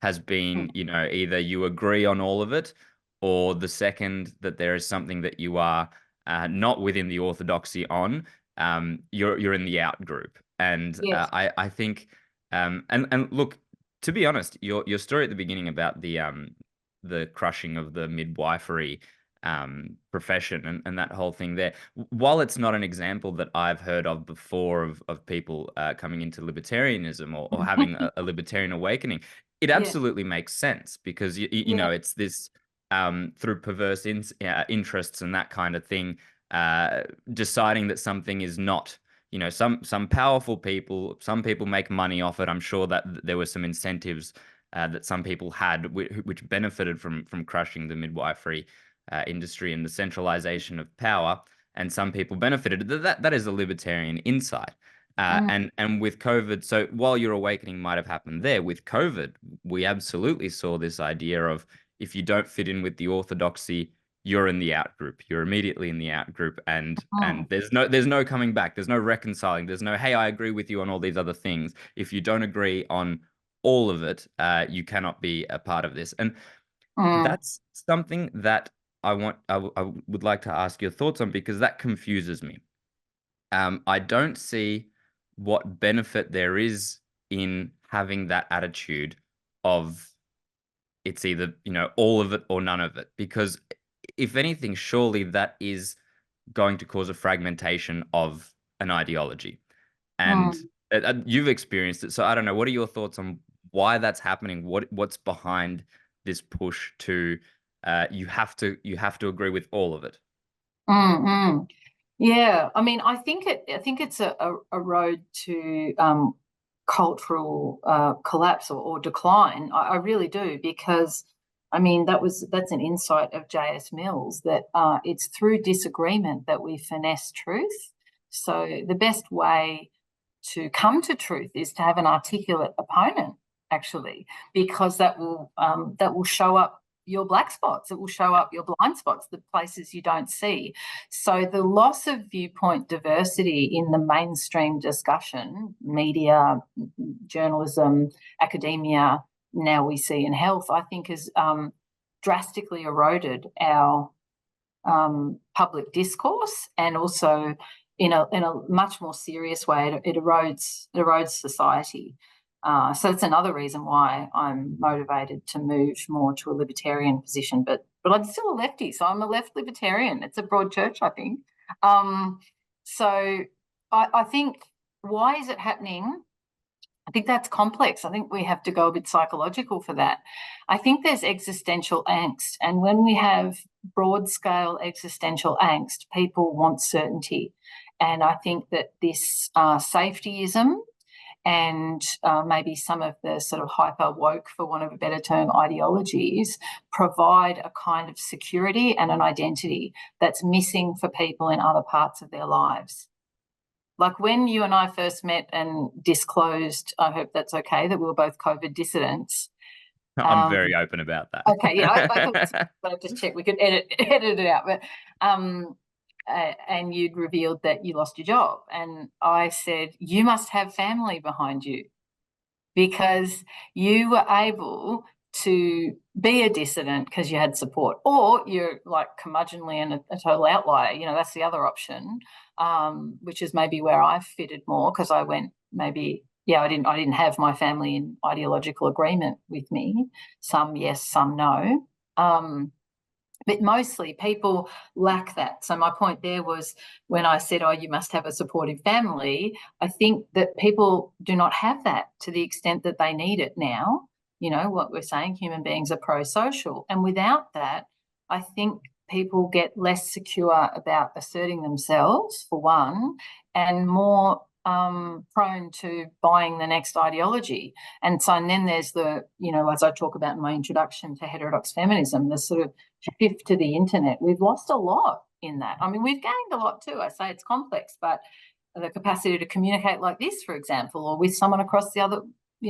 has been, you know, either you agree on all of it, or the second that there is something that you are not within the orthodoxy on, you're in the out group. And Yes. I think and look, to be honest, your story at the beginning about the crushing of the midwifery profession and that whole thing there. While it's not an example that I've heard of before of people coming into libertarianism or having a libertarian awakening, it Yeah. absolutely makes sense, because you Yeah. know, it's this through perverse interests and that kind of thing, deciding that something is not. You know, some powerful people, some people make money off it. I'm sure that there were some incentives that some people had, which benefited from crushing the midwifery industry and the centralization of power, and some people benefited. That is a libertarian insight. Mm, And with COVID, so while your awakening might have happened there, with COVID, we absolutely saw this idea of, if you don't fit in with the orthodoxy, you're in the out group. You're immediately in the out group, and mm, there's no coming back. There's no reconciling. There's no, hey, I agree with you on all these other things. If you don't agree on all of it, you cannot be a part of this. And mm, that's something that I would like to ask your thoughts on, because that confuses me. I don't see what benefit there is in having that attitude of, it's either, you know, all of it or none of it, because if anything, surely that is going to cause a fragmentation of an ideology. And mm. you've experienced it, so I don't know. What are your thoughts on why that's happening? What's behind this push to you have to agree with all of it? Mm, mm. Yeah, I mean, I think it's a road to cultural collapse or decline. I really do, because I mean that's an insight of J.S. Mills, that it's through disagreement that we finesse truth. So the best way to come to truth is to have an articulate opponent, actually, because that will show up your black spots, it will show up your blind spots, the places you don't see. So the loss of viewpoint diversity in the mainstream discussion, media, journalism, academia, now we see in health, I think has drastically eroded our public discourse, and also in a much more serious way, it erodes society. So it's another reason why I'm motivated to move more to a libertarian position. But I'm still a lefty, so I'm a left libertarian. It's a broad church, I think. So I think, why is it happening? I think that's complex. I think we have to go a bit psychological for that. I think there's existential angst. And when we have broad scale existential angst, people want certainty. And I think that this safetyism and maybe some of the sort of hyper woke, for want of a better term, ideologies provide a kind of security and an identity that's missing for people in other parts of their lives. Like when you and I first met and disclosed, I hope that's okay, that we were both COVID dissidents. I'm very open about Okay, yeah, I thought, that. but I just checked we could edit it out. But and you'd revealed that you lost your job, and I said you must have family behind you, because you were able to be a dissident because you had support, or you're like curmudgeonly and a total outlier. You know, that's the other option, which is maybe where I fitted more, because I went maybe, yeah, I didn't have my family in ideological agreement with me. Some yes, some no. But mostly people lack that. So my point there was, when I said, oh, you must have a supportive family, I think that people do not have that to the extent that they need it now. You know, what we're saying, human beings are pro-social. And without that, I think people get less secure about asserting themselves, for one, and more prone to buying the next ideology. And then there's the, as I talk about in my introduction to heterodox feminism, the sort of shift to the internet. We've lost a lot in that. I mean, we've gained a lot too. I say it's complex, but the capacity to communicate like this, for example, or with someone across the other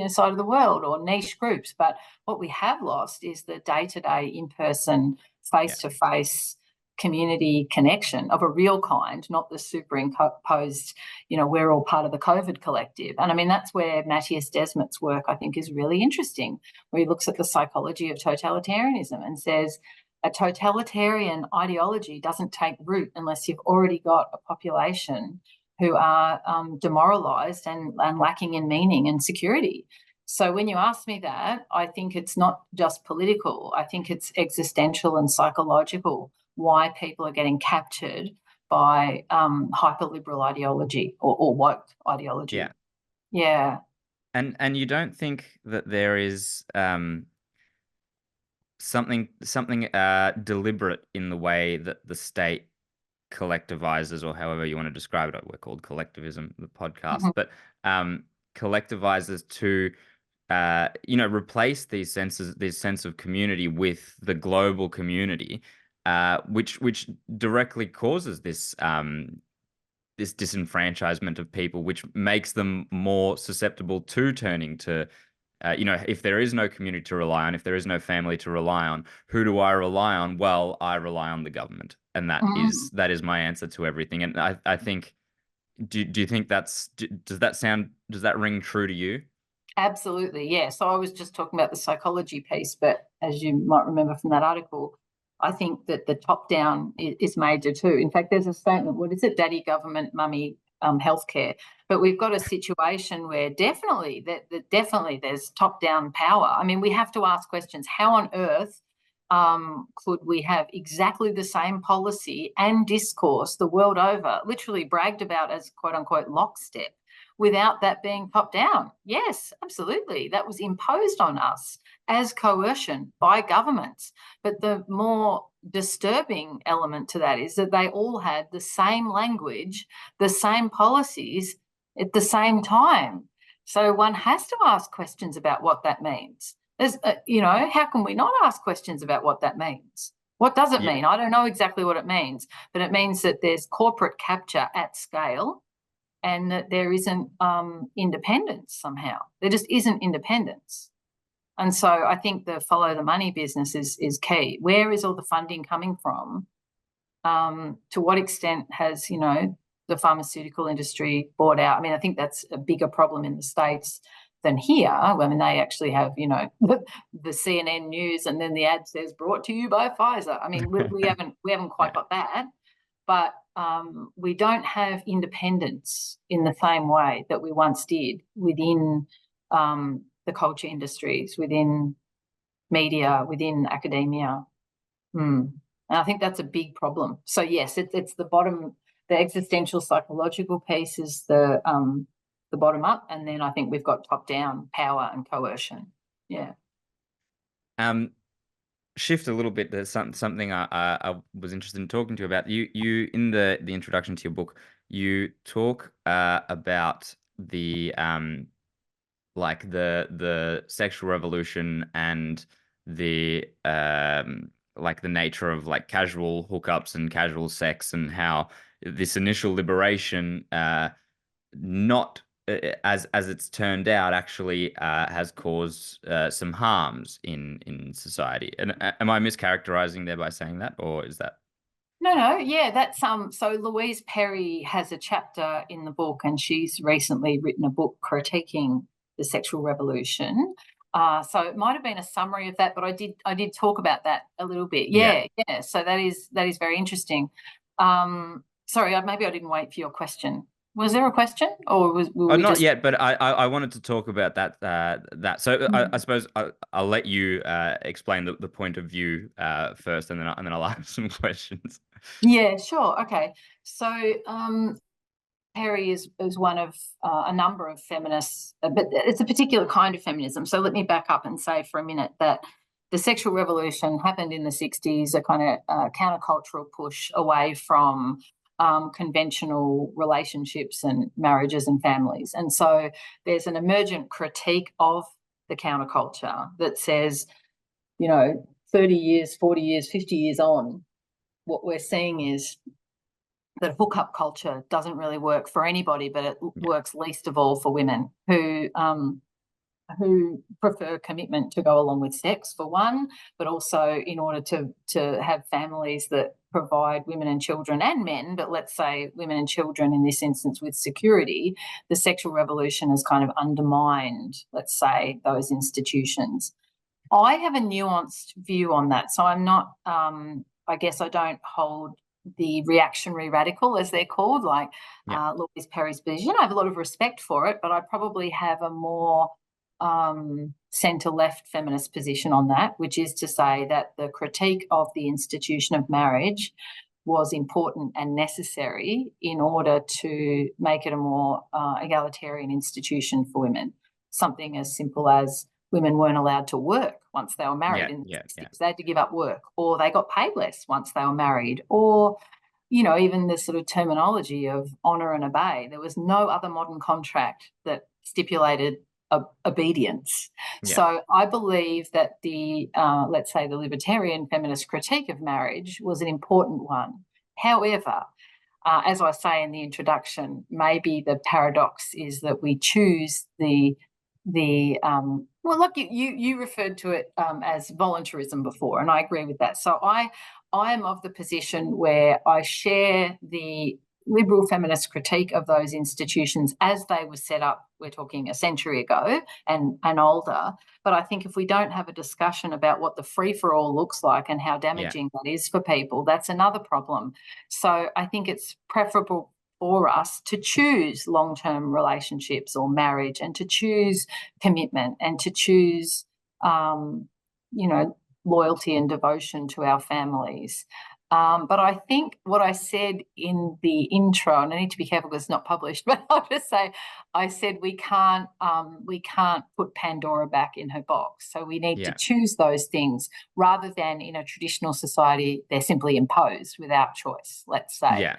side of the world, or niche groups. But what we have lost is the day-to-day, in-person, face-to-face community connection of a real kind, not the superimposed, we're all part of the COVID collective. And I mean, that's where Matthias Desmet's work, I think, is really interesting, where he looks at the psychology of totalitarianism and says a totalitarian ideology doesn't take root unless you've already got a population who are demoralised and lacking in meaning and security. So when you ask me that, I think it's not just political. I think it's existential and psychological, why people are getting captured by hyper-liberal ideology or woke ideology. Yeah. Yeah. And you don't think that there is something deliberate in the way that the state collectivizes, or however you want to describe it? We're called Collectivism, the podcast, but collectivizes to replace these sense of community with the global community, which directly causes this disenfranchisement of people, which makes them more susceptible to turning to if there is no community to rely on, if there is no family to rely on, who do I rely on? Well, I rely on the government, and that is my answer to everything. And I think, do you think does that ring true to you? Absolutely, yeah. So I was just talking about the psychology piece, but as you might remember from that article, I think that the top down is major too. In fact, there's a statement, what is it? Daddy government, mummy healthcare. But we've got a situation where definitely there's top down power. I mean, we have to ask questions. How on earth could we have exactly the same policy and discourse the world over, literally bragged about as quote unquote lockstep, without that being top down? Yes, absolutely. That was imposed on us as coercion by governments. But the more disturbing element to that is that they all had the same language, the same policies at the same time. So one has to ask questions about what that means. There's, how can we not ask questions about what that means? What does it mean? I don't know exactly what it means, but it means that there's corporate capture at scale, and that there isn't independence somehow. There just isn't independence. And so I think the follow the money business is key. Where is all the funding coming from? To what extent has, the pharmaceutical industry bought out? I mean, I think that's a bigger problem in the States than here. I mean, they actually have, the CNN news, and then the ad says brought to you by Pfizer. I mean, we haven't quite got that. But we don't have independence in the same way that we once did within the culture industries, within media, within academia. And I think that's a big problem. So, yes, it's the bottom, the existential psychological piece is the bottom up, and then I think we've got top down power and coercion. Yeah. Shift a little bit. There's something I was interested in talking to you about. You in the introduction to your book, you talk about the the sexual revolution and the the nature of casual hookups and casual sex, and how this initial liberation not as it's turned out, actually has caused some harms in society. And am I mischaracterizing there by saying that, or is that? No, yeah, that's so Louise Perry has a chapter in the book, and she's recently written a book critiquing the sexual revolution. So it might have been a summary of that, but I did talk about that a little bit. Yeah. So that is very interesting. Sorry, maybe I didn't wait for your question. Was there a question, or not yet? But I wanted to talk about that. So I suppose I'll let you explain the point of view first, and then I'll ask some questions. Yeah, sure. Okay. So Perry is one of a number of feminists, but it's a particular kind of feminism. So let me back up and say for a minute that the sexual revolution happened in the 60s, a kind of countercultural push away from conventional relationships and marriages and families. And so there's an emergent critique of the counterculture that says, 30 years, 40 years, 50 years on, what we're seeing is that hookup culture doesn't really work for anybody, but it works least of all for women who prefer commitment to go along with sex, for one, but also in order to have families that provide women and children and men, but let's say women and children in this instance with security. The sexual revolution has kind of undermined, let's say, those institutions. I have a nuanced view on that. So I'm not, I guess I don't hold the reactionary radical, as they're called, like Louise Perry's position. I have a lot of respect for it, but I probably have a more centre-left feminist position on that, which is to say that the critique of the institution of marriage was important and necessary in order to make it a more egalitarian institution for women. Something as simple as women weren't allowed to work once they were married in the 60s. They had to give up work, or they got paid less once they were married, or, even the sort of terminology of honour and obey. There was no other modern contract that stipulated obedience. Yeah. So I believe that the, let's say, the libertarian feminist critique of marriage was an important one. However, as I say in the introduction, maybe the paradox is that we choose well, look, you referred to it as voluntarism before, and I agree with that. So I am of the position where I share the liberal feminist critique of those institutions as they were set up, we're talking a century ago and older. But I think if we don't have a discussion about what the free-for-all looks like and how damaging that is for people, that's another problem. So I think it's preferable for us to choose long-term relationships or marriage, and to choose commitment, and to choose, loyalty and devotion to our families. But I think what I said in the intro, and I need to be careful because it's not published, but I'll just say, I said we can't put Pandora back in her box. So we need to choose those things rather than in a traditional society they're simply imposed without choice. Let's say,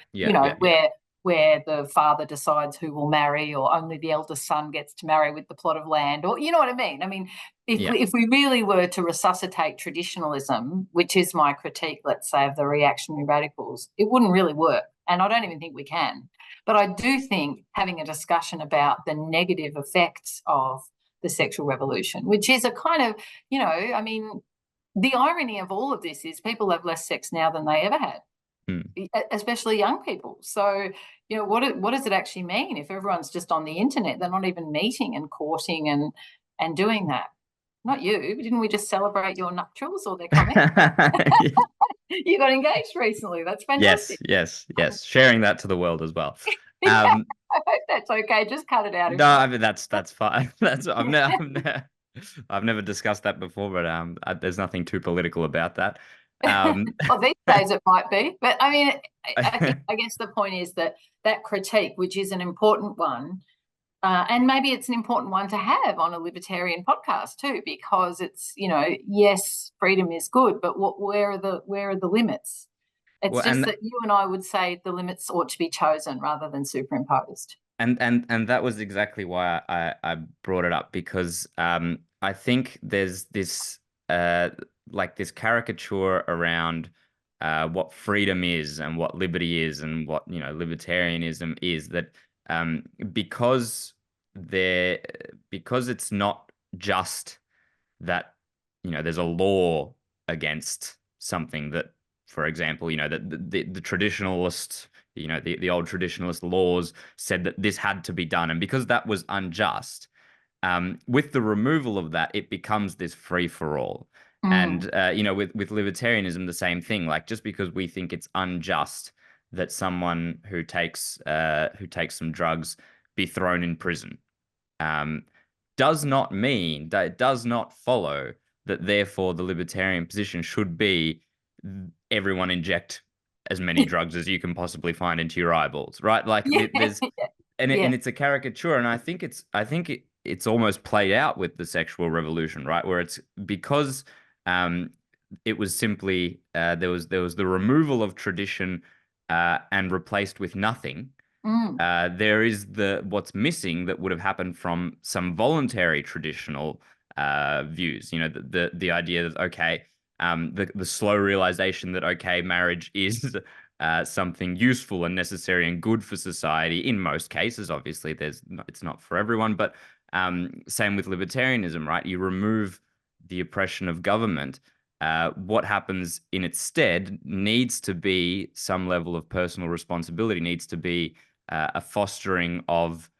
where the father decides who will marry, or only the eldest son gets to marry with the plot of land, or you know what I mean? I mean, if we really were to resuscitate traditionalism, which is my critique, let's say, of the reactionary radicals, it wouldn't really work. And I don't even think we can. But I do think having a discussion about the negative effects of the sexual revolution, which is a kind of, I mean, the irony of all of this is people have less sex now than they ever had. Especially young people. So, what does it actually mean if everyone's just on the internet? They're not even meeting and courting and doing that. Not you. Didn't we just celebrate your nuptials, or they're coming? You got engaged recently. That's fantastic. Yes. Sharing that to the world as well. I hope that's okay. Just cut it out. No, I mean that's fine. I've never discussed that before, but there's nothing too political about that. Well, these days it might be, but I mean, I guess the point is that critique, which is an important one, and maybe it's an important one to have on a libertarian podcast too, because it's, yes, freedom is good, but where are the limits? It's just that you and I would say the limits ought to be chosen rather than superimposed. And that was exactly why I brought it up, because I think there's this this caricature around what freedom is and what liberty is and what libertarianism is, that because it's not just that there's a law against something, that, for example, that the traditionalist, the old traditionalist laws said that this had to be done, and because that was unjust, with the removal of that, it becomes this free for all. And with libertarianism, the same thing. Like, just because we think it's unjust that someone who takes some drugs be thrown in prison, does not mean that it does not follow that therefore the libertarian position should be everyone inject as many drugs as you can possibly find into your eyeballs, right? Like, there's and it's a caricature, and I think it's almost played out with the sexual revolution, right? Where it's because it was simply there was the removal of tradition and replaced with nothing, Mm, there is what's missing that would have happened from some voluntary traditional views. You know, the idea that okay, the slow realization that okay, marriage is something useful and necessary and good for society in most cases. Obviously, it's not for everyone, but same with libertarianism, right? You remove the oppression of government. What happens in its stead needs to be some level of personal responsibility, needs to be a fostering of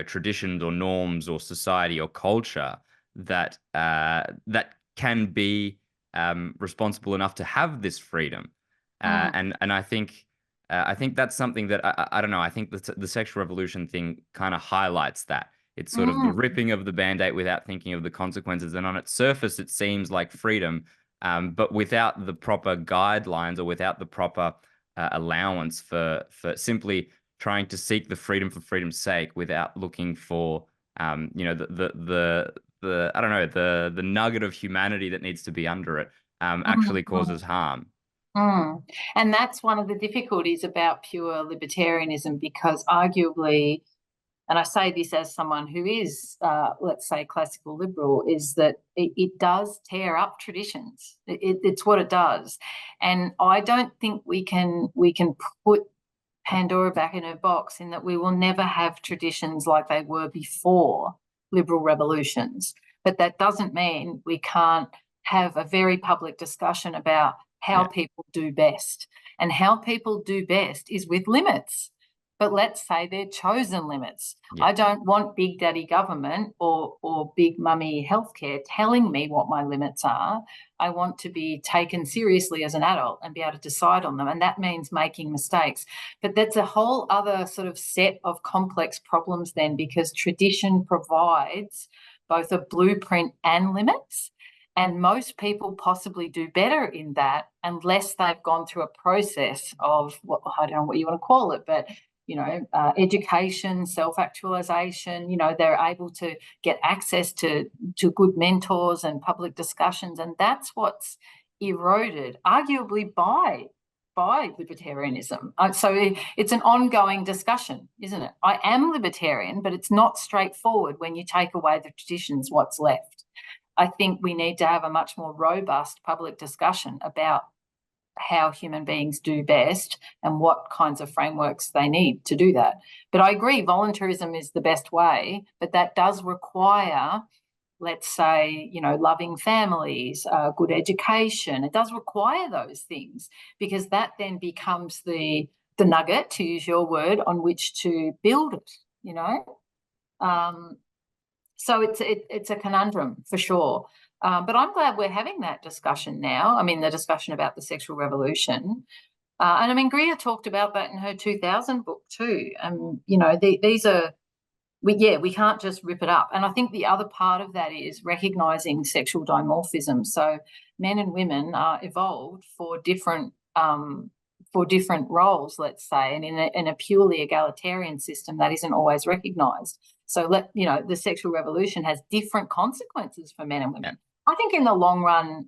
traditions or norms or society or culture that can be responsible enough to have this freedom. mm, And I think that's something that I don't know. I think the sexual revolution thing kind of highlights that. It's sort of the mm, ripping of the band-aid without thinking of the consequences. And on its surface, it seems like freedom, but without the proper guidelines or without the proper allowance for simply trying to seek the freedom for freedom's sake without looking for the I don't know, the nugget of humanity that needs to be under it mm, actually causes mm, harm. mm. And that's one of the difficulties about pure libertarianism, because arguably, and I say this as someone who is, let's say, classical liberal, is that it does tear up traditions. It's what it does, and I don't think we can put Pandora back in her box in that we will never have traditions like they were before liberal revolutions. But that doesn't mean we can't have a very public discussion about how Yeah, people do best. And how people do best is with limits. But let's say they're chosen limits. yeah, I don't want big daddy government or big mummy healthcare telling me what my limits are. I want to be taken seriously as an adult and be able to decide on them. And that means making mistakes. But that's a whole other sort of set of complex problems then, because tradition provides both a blueprint and limits. And most people possibly do better in that unless they've gone through a process of what, I don't know what you want to call it, but education, self-actualization. They're able to get access to good mentors and public discussions, and that's what's eroded, arguably by libertarianism. So it's an ongoing discussion, isn't it? I am libertarian, but it's not straightforward when you take away the traditions, what's left. I think we need to have a much more robust public discussion about how human beings do best and what kinds of frameworks they need to do that. But I agree, voluntarism is the best way, but that does require, let's say, loving families, good education. It does require those things, because that then becomes the nugget, to use your word, on which to build it. Um, so it's a conundrum for sure. But I'm glad we're having that discussion now. I mean, the discussion about the sexual revolution. And I mean, Greer talked about that in her 2000 book too. These are, we can't just rip it up. And I think the other part of that is recognizing sexual dimorphism. So men and women are evolved for different roles, let's say, and in a purely egalitarian system that isn't always recognized. So the sexual revolution has different consequences for men and yeah, women. I think in the long run,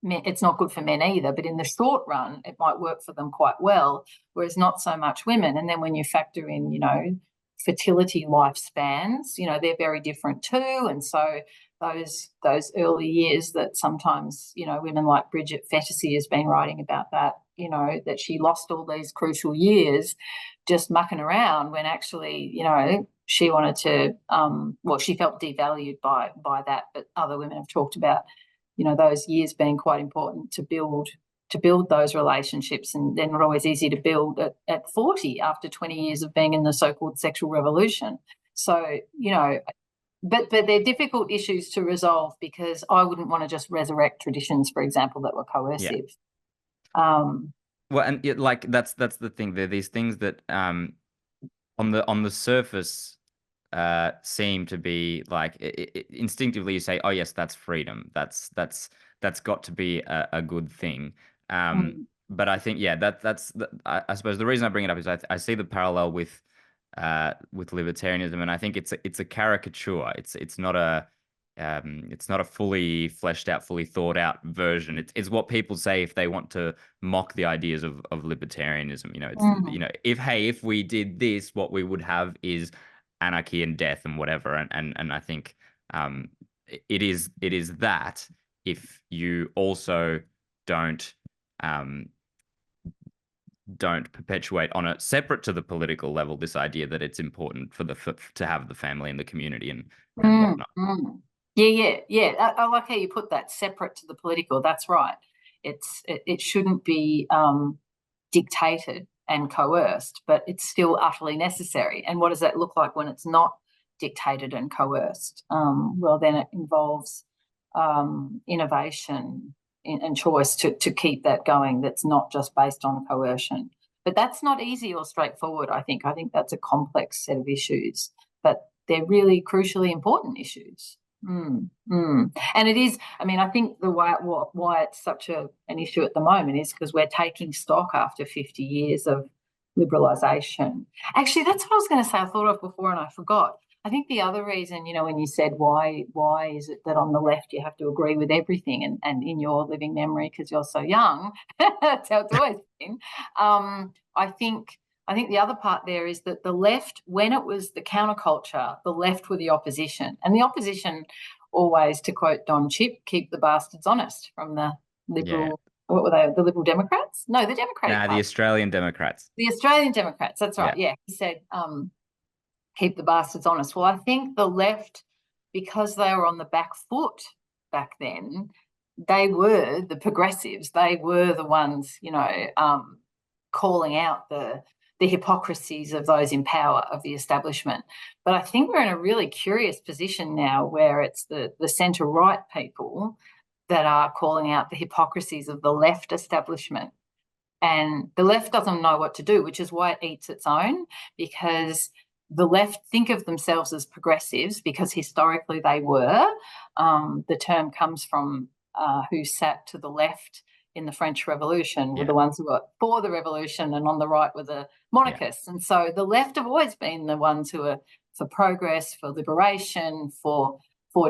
it's not good for men either, but in the short run, it might work for them quite well, whereas not so much women. And then when you factor in, fertility lifespans, they're very different too. And so those early years that sometimes, women like Bridget Fetisy has been writing about that, that she lost all these crucial years just mucking around when actually, she wanted to, she felt devalued by that. But other women have talked about, those years being quite important to build those relationships, and they're not always easy to build at 40 after 20 years of being in the so-called sexual revolution. So, but they're difficult issues to resolve, because I wouldn't want to just resurrect traditions, for example, that were yeah. coercive. Um, Well, and like that's the thing. There are these things that on the surface seem to be like instinctively you say, oh yes, that's freedom. That's got to be a good thing. mm, But I think yeah, I suppose the reason I bring it up is I see the parallel with libertarianism, and I think it's a caricature. It's not a it's not a fully fleshed out, fully thought out version. It's what people say if they want to mock the ideas of libertarianism. If we did this, what we would have is anarchy and death and whatever. And I think it is that if you also don't um, don't perpetuate on a separate to the political level this idea that it's important to have the family and the community and whatnot. Yeah. I like how you put that, separate to the political. That's right. It shouldn't be dictated and coerced, but it's still utterly necessary. And what does that look like when it's not dictated and coerced? Well, then it involves innovation and choice to keep that going. That's not just based on coercion. But that's not easy or straightforward, I think. I think that's a complex set of issues, but they're really crucially important issues. And it is, I mean, I think the why it's such an issue at the moment is because we're taking stock after 50 years of liberalisation. Actually, that's what I was going to say. I thought of before and I forgot. I think the other reason, when you said why is it that on the left you have to agree with everything, and in your living memory, because you're so young, that's how it's always been. I think the other part there is that the left, when it was the counterculture, the left were the opposition. And the opposition always, to quote Don Chip, keep the bastards honest, from the liberal, what were they, the Liberal Democrats? No, the Democratic Party. The Australian Democrats. The Australian Democrats, that's right, yeah. He said, keep the bastards honest. Well, I think the left, because they were on the back foot back then, they were the progressives. They were the ones, calling out the hypocrisies of those in power, of the establishment. But I think we're in a really curious position now where it's the centre-right people that are calling out the hypocrisies of the left establishment. And the left doesn't know what to do, which is why it eats its own, because the left think of themselves as progressives because historically they were. The term comes from who sat to the left in the French Revolution were the ones who were for the revolution, and on the right were the monarchists. And so the left have always been the ones who are for progress, for liberation, for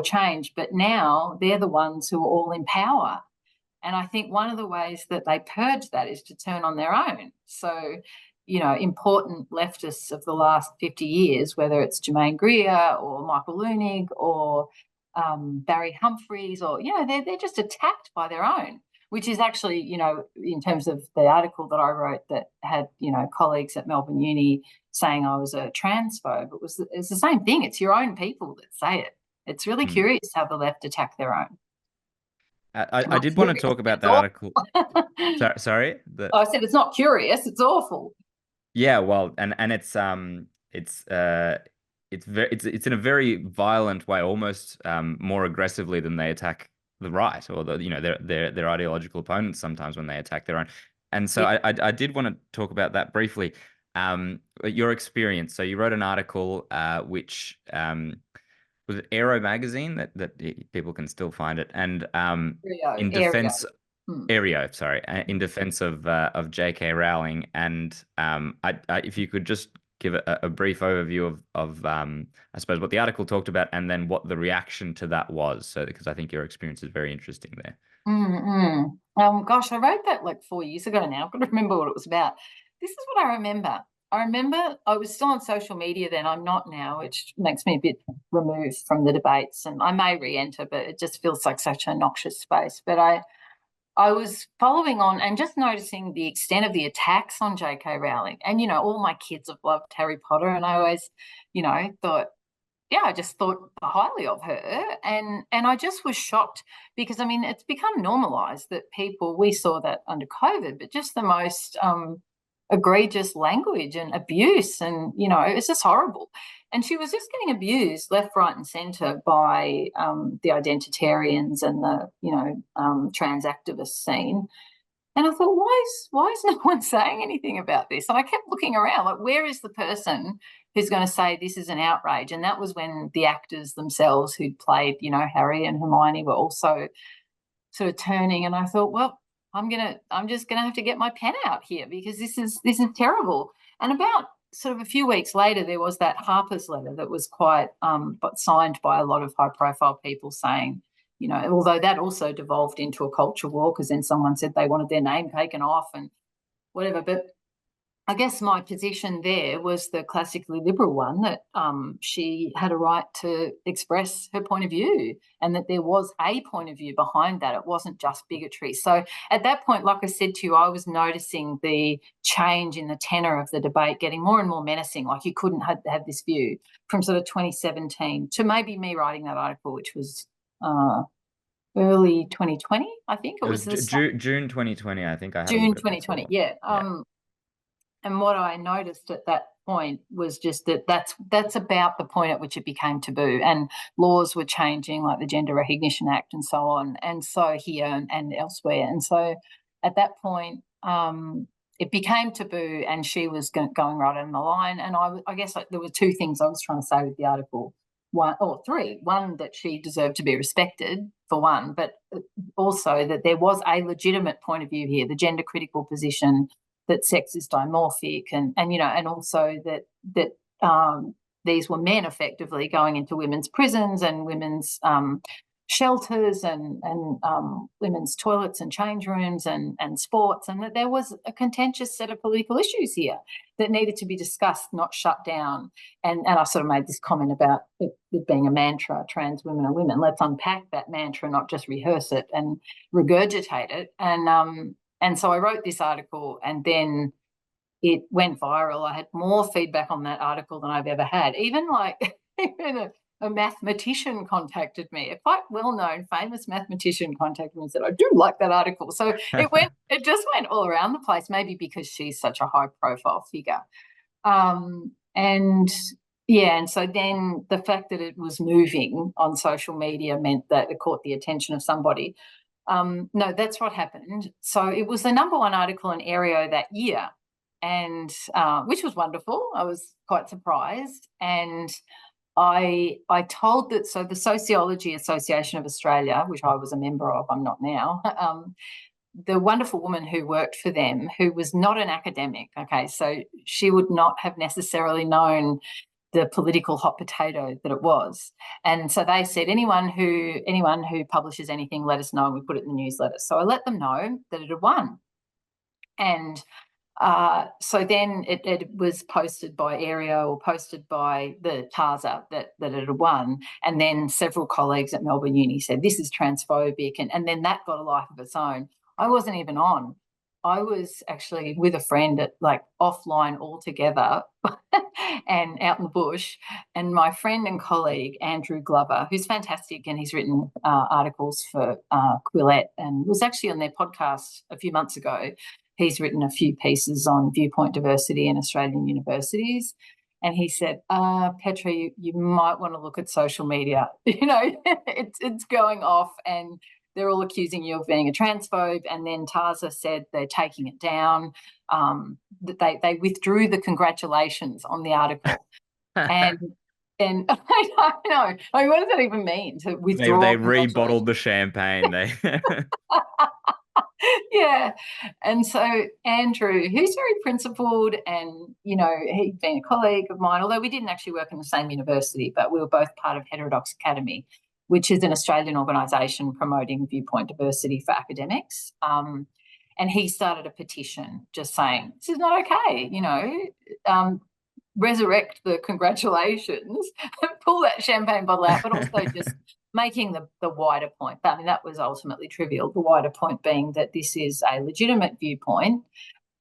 change. But now they're the ones who are all in power. And I think one of the ways that they purge that is to turn on their own. So, important leftists of the last 50 years, whether it's Germaine Greer or Michael Leunig or Barry Humphries, or, they're just attacked by their own, which is actually, in terms of the article that I wrote that had, colleagues at Melbourne Uni saying I was a transphobe, it's the same thing. It's your own people that say it. It's really curious how the left attack their own. I did want to talk about that article. Sorry? I said it's not curious, it's awful. Yeah, well, and it's in a very violent way, almost more aggressively than they attack the right or their ideological opponents sometimes when they attack their own. And so I did want to talk about that briefly. Your experience. So you wrote an article which was it Aero magazine that people can still find it, and in defense in defense of J.K. Rowling, and if you could just give a brief overview of I suppose what the article talked about and then what the reaction to that was, so because I think your experience is very interesting there. Gosh, I wrote that like 4 years ago now. I've got to remember what it was about. This is what I remember. I remember I was still on social media then. I'm not now, which makes me a bit removed from the debates, and I may re-enter, but it just feels like such a noxious space. But I was following on and just noticing the extent of the attacks on J.K. Rowling. And, all my kids have loved Harry Potter, and I always, thought, I just thought highly of her. And I just was shocked because, it's become normalised that we saw that under COVID, but just the most egregious language and abuse, and it's just horrible. And she was just getting abused left, right, and centre by the identitarians and the trans activist scene. And I thought, why is no one saying anything about this? And I kept looking around, like, where is the person who's going to say this is an outrage? And that was when the actors themselves who'd played, Harry and Hermione were also sort of turning. And I thought, well, I'm just gonna have to get my pen out here because this is terrible. And about sort of a few weeks later, there was that Harper's letter that was quite but signed by a lot of high-profile people saying, you know, although that also devolved into a culture war because then someone said they wanted their name taken off and whatever. But I guess my position there was the classically liberal one, that she had a right to express her point of view and that there was a point of view behind that. It wasn't just bigotry. So at that point, like I said to you, I was noticing the change in the tenor of the debate getting more and more menacing, like you couldn't have this view, from sort of 2017 to maybe me writing that article, which was early 2020, I think. It was June 2020, I think I had a June look at that 2020, before. yeah. And what I noticed at that point was just that's about the point at which it became taboo, and laws were changing, like the Gender Recognition Act and so on, and so here and elsewhere. And so at that point, it became taboo, and she was going right on the line. And I guess there were two things I was trying to say with the article. Three. One, that she deserved to be respected, for one, but also that there was a legitimate point of view here, the gender critical position that sex is dimorphic, and you know, and also that these were men effectively going into women's prisons and women's shelters and women's toilets and change rooms and sports, and that there was a contentious set of political issues here that needed to be discussed, not shut down. And I sort of made this comment about it being a mantra, trans women are women. Let's unpack that mantra, not just rehearse it and regurgitate it. And so I wrote this article, and then it went viral. I had more feedback on that article than I've ever had. Even a mathematician contacted me, a quite well-known, famous mathematician contacted me and said, I do like that article. So it just went all around the place, maybe because she's such a high-profile figure. And so then the fact that it was moving on social media meant that it caught the attention of somebody. No, that's what happened. So it was the number one article in Aereo that year, and which was wonderful. I was quite surprised. And I told that, so the Sociology Association of Australia, which I was a member of, I'm not now, the wonderful woman who worked for them, who was not an academic, okay, so she would not have necessarily known the political hot potato that it was. And so they said, anyone who publishes anything, let us know, and we put it in the newsletter. So I let them know that it had won. And so then it was posted by Aereo, or posted by the TASA that it had won. And then several colleagues at Melbourne Uni said, this is transphobic. And then that got a life of its own. I wasn't even on. I was actually with a friend at offline altogether and out in the bush. And my friend and colleague, Andrew Glover, who's fantastic, and he's written articles for Quillette and was actually on their podcast a few months ago. He's written a few pieces on viewpoint diversity in Australian universities. And he said, Petra, you might want to look at social media. You know, it's going off, and they're all accusing you of being a transphobe. And then TASA said they're taking it down. That they withdrew the congratulations on the article. and I know. I mean, what does that even mean, to withdraw? They rebottled the champagne. Yeah. And so Andrew, who's very principled, and, you know, he'd been a colleague of mine, although we didn't actually work in the same university, but we were both part of Heterodox Academy, which is an Australian organisation promoting viewpoint diversity for academics. And he started a petition just saying, this is not okay, you know, resurrect the congratulations, pull that champagne bottle out, but also just making the wider point. I mean, that was ultimately trivial, the wider point being that this is a legitimate viewpoint,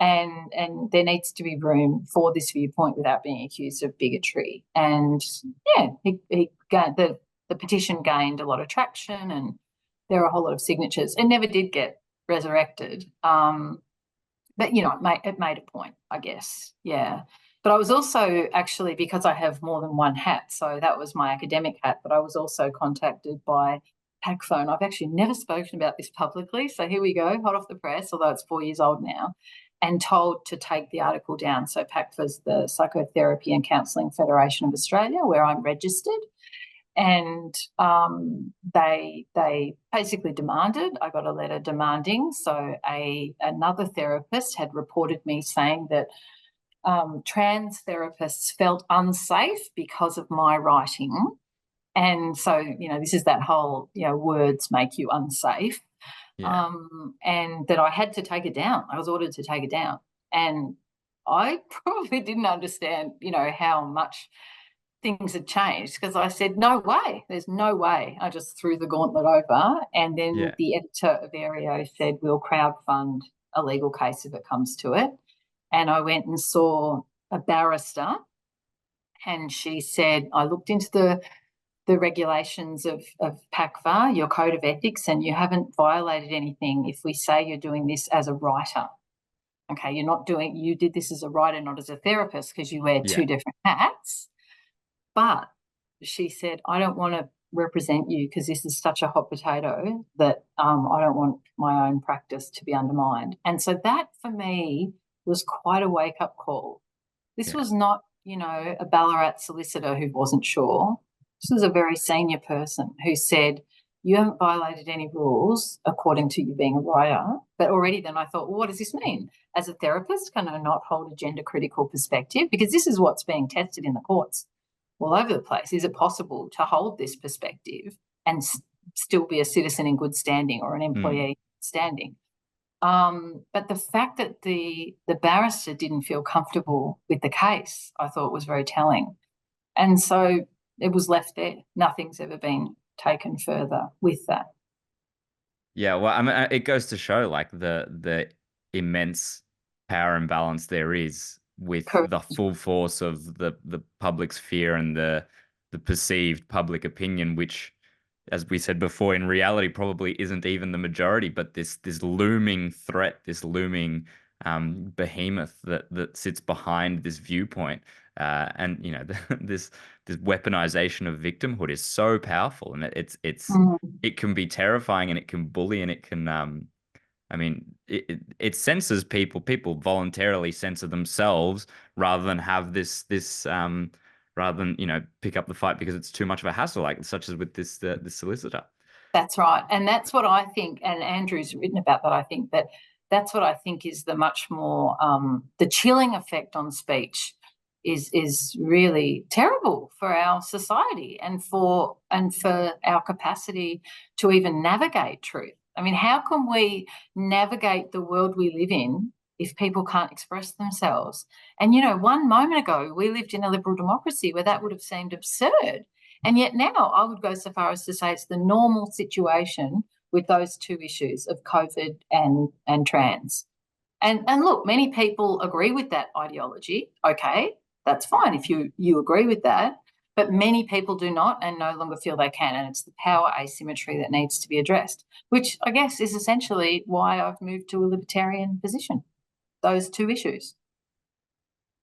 and there needs to be room for this viewpoint without being accused of bigotry. And, yeah, the petition gained a lot of traction, and there are a whole lot of signatures. It never did get resurrected, but, you know, it made a point, I guess, yeah. But I was also, actually, because I have more than one hat, so that was my academic hat, but I was also contacted by PACPhone. I've actually never spoken about this publicly, so here we go, hot off the press, although it's 4 years old now, and told to take the article down. So PACPHA's the Psychotherapy and Counselling Federation of Australia, where I'm registered. And they basically demanded, I got a letter demanding, so another therapist had reported me saying that trans therapists felt unsafe because of my writing. And so, this is that whole, words make you unsafe. Yeah. And that I had to take it down. I was ordered to take it down. And I probably didn't understand, how much things had changed, because I said, no way, there's no way. I just threw the gauntlet over. And then Yeah. the editor of Aereo said, we'll crowdfund a legal case if it comes to it. And I went and saw a barrister, and she said, I looked into the regulations of PACVA, your code of ethics, and you haven't violated anything if we say you're doing this as a writer. Okay, you did this as a writer, not as a therapist, because you wear Yeah. two different hats. But she said, I don't want to represent you because this is such a hot potato that I don't want my own practice to be undermined. And so that for me was quite a wake-up call. This Yeah. was not, a Ballarat solicitor who wasn't sure. This was a very senior person who said, you haven't violated any rules according to you being a writer. But already then I thought, well, what does this mean? As a therapist, can I not hold a gender critical perspective? Because this is what's being tested in the courts all over the place. Is it possible to hold this perspective and still be a citizen in good standing or an employee standing? But the fact that the barrister didn't feel comfortable with the case, I thought was very telling. And so it was left there. Nothing's ever been taken further with that. Yeah, well, I mean, it goes to show like the immense power imbalance there is with Correct. the full force of the public's fear and the perceived public opinion, which, as we said before, in reality probably isn't even the majority, but this looming threat, this looming behemoth that sits behind this viewpoint, and this weaponization of victimhood is so powerful, and it can be terrifying, and it can bully, and it can I mean, it censors people. People voluntarily censor themselves rather than have this rather than pick up the fight because it's too much of a hassle, like such as with this solicitor. That's right. And that's what I think, and Andrew's written about that, I think that's what I think is the much more, the chilling effect on speech is really terrible for our society and for our capacity to even navigate truth. I mean, how can we navigate the world we live in if people can't express themselves? And, one moment ago, we lived in a liberal democracy where that would have seemed absurd. And yet now I would go so far as to say it's the normal situation with those two issues of COVID and trans. And look, many people agree with that ideology. Okay, that's fine if you agree with that. But many people do not and no longer feel they can. And it's the power asymmetry that needs to be addressed, which I guess is essentially why I've moved to a libertarian position, those two issues.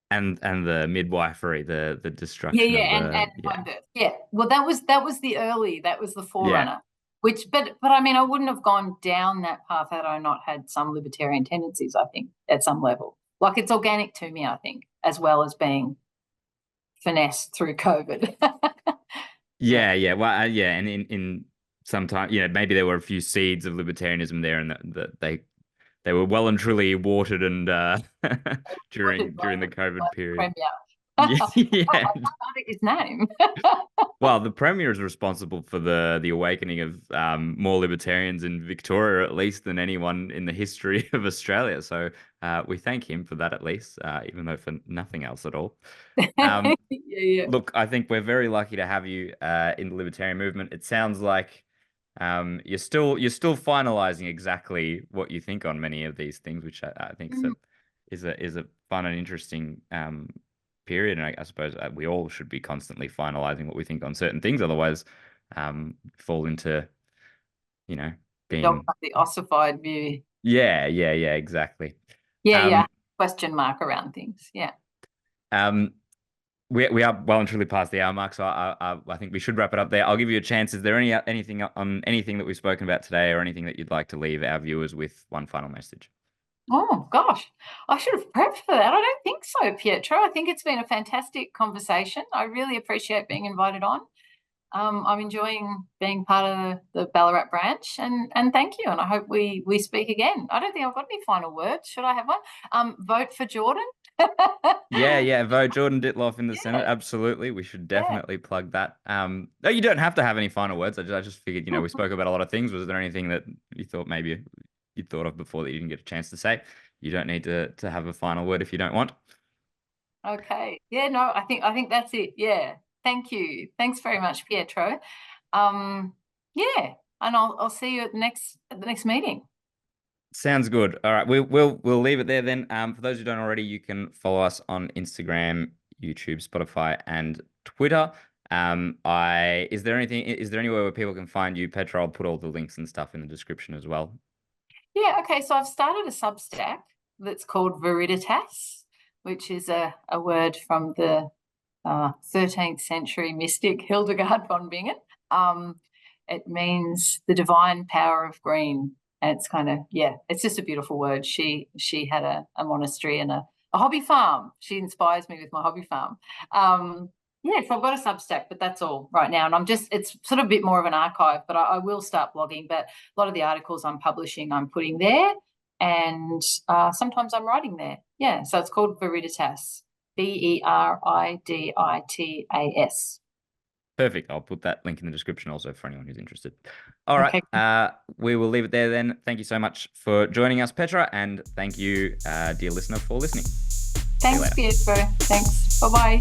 And the midwifery, the Yeah, destruction of and the home birth. Yeah. Well, that was that was the yeah. forerunner. But I mean, I wouldn't have gone down that path had I not had some libertarian tendencies, I think, at some level. Like it's organic to me, I think, as well as being finessed through COVID. Yeah. Well, yeah, and in sometimes, maybe there were a few seeds of libertarianism there, and that they were well and truly watered and during the COVID period. Premier. Yeah, I yeah. can't think his name. Well, the Premier is responsible for the awakening of more libertarians in Victoria, at least, than anyone in the history of Australia. So we thank him for that, at least, even though for nothing else at all. Yeah. Look, I think we're very lucky to have you in the libertarian movement. It sounds like you're still finalizing exactly what you think on many of these things, which I think is a fun and interesting period. And I suppose we all should be constantly finalizing what we think on certain things, otherwise fall into being The ossified view. yeah, exactly. Yeah. Um, Question mark around things. Yeah. um, we are well and truly past the hour mark, so I think we should wrap it up there. I'll give you a chance. Is there anything on anything that we've spoken about today, or anything that you'd like to leave our viewers with one final message? Oh gosh, I should have prepped for that. I don't think so, Pietro. I think it's been a fantastic conversation. I really appreciate being invited on. I'm enjoying being part of the Ballarat branch, and thank you. And I hope we speak again. I don't think I've got any final words. Should I have one? Vote for Jordan. Yeah. Vote Jordan Ditloff in the Senate. Yeah, Absolutely. We should yeah. definitely plug that. No, you don't have to have any final words. I just figured, we spoke about a lot of things. Was there anything that you thought maybe you thought of before that you didn't get a chance to say? You don't need to have a final word if you don't want. Okay. Yeah, no, I think that's it. Yeah. Thank you. Thanks very much, Pietro. Yeah, and I'll see you at the next meeting. Sounds good. All right, we'll leave it there then. For those who don't already, you can follow us on Instagram, YouTube, Spotify, and Twitter. Is there anywhere where people can find you, Petra? I'll put all the links and stuff in the description as well. Yeah, okay. So I've started a Substack that's called Veriditas, which is a word from the 13th century mystic Hildegard von Bingen. It means the divine power of green. And it's kind of, yeah, it's just a beautiful word. She had a monastery and a hobby farm. She inspires me with my hobby farm. Yeah, so I've got a Substack, but that's all right now. And it's sort of a bit more of an archive, but I will start blogging. But a lot of the articles I'm publishing, I'm putting there. And sometimes I'm writing there. Yeah, so it's called Veriditas. Veriditas. Perfect. I'll put that link in the description also for anyone who's interested. All right. Okay. We will leave it there then. Thank you so much for joining us, Petra, and thank you, dear listener, for listening. Thanks, Pietro. Thanks. Bye-bye.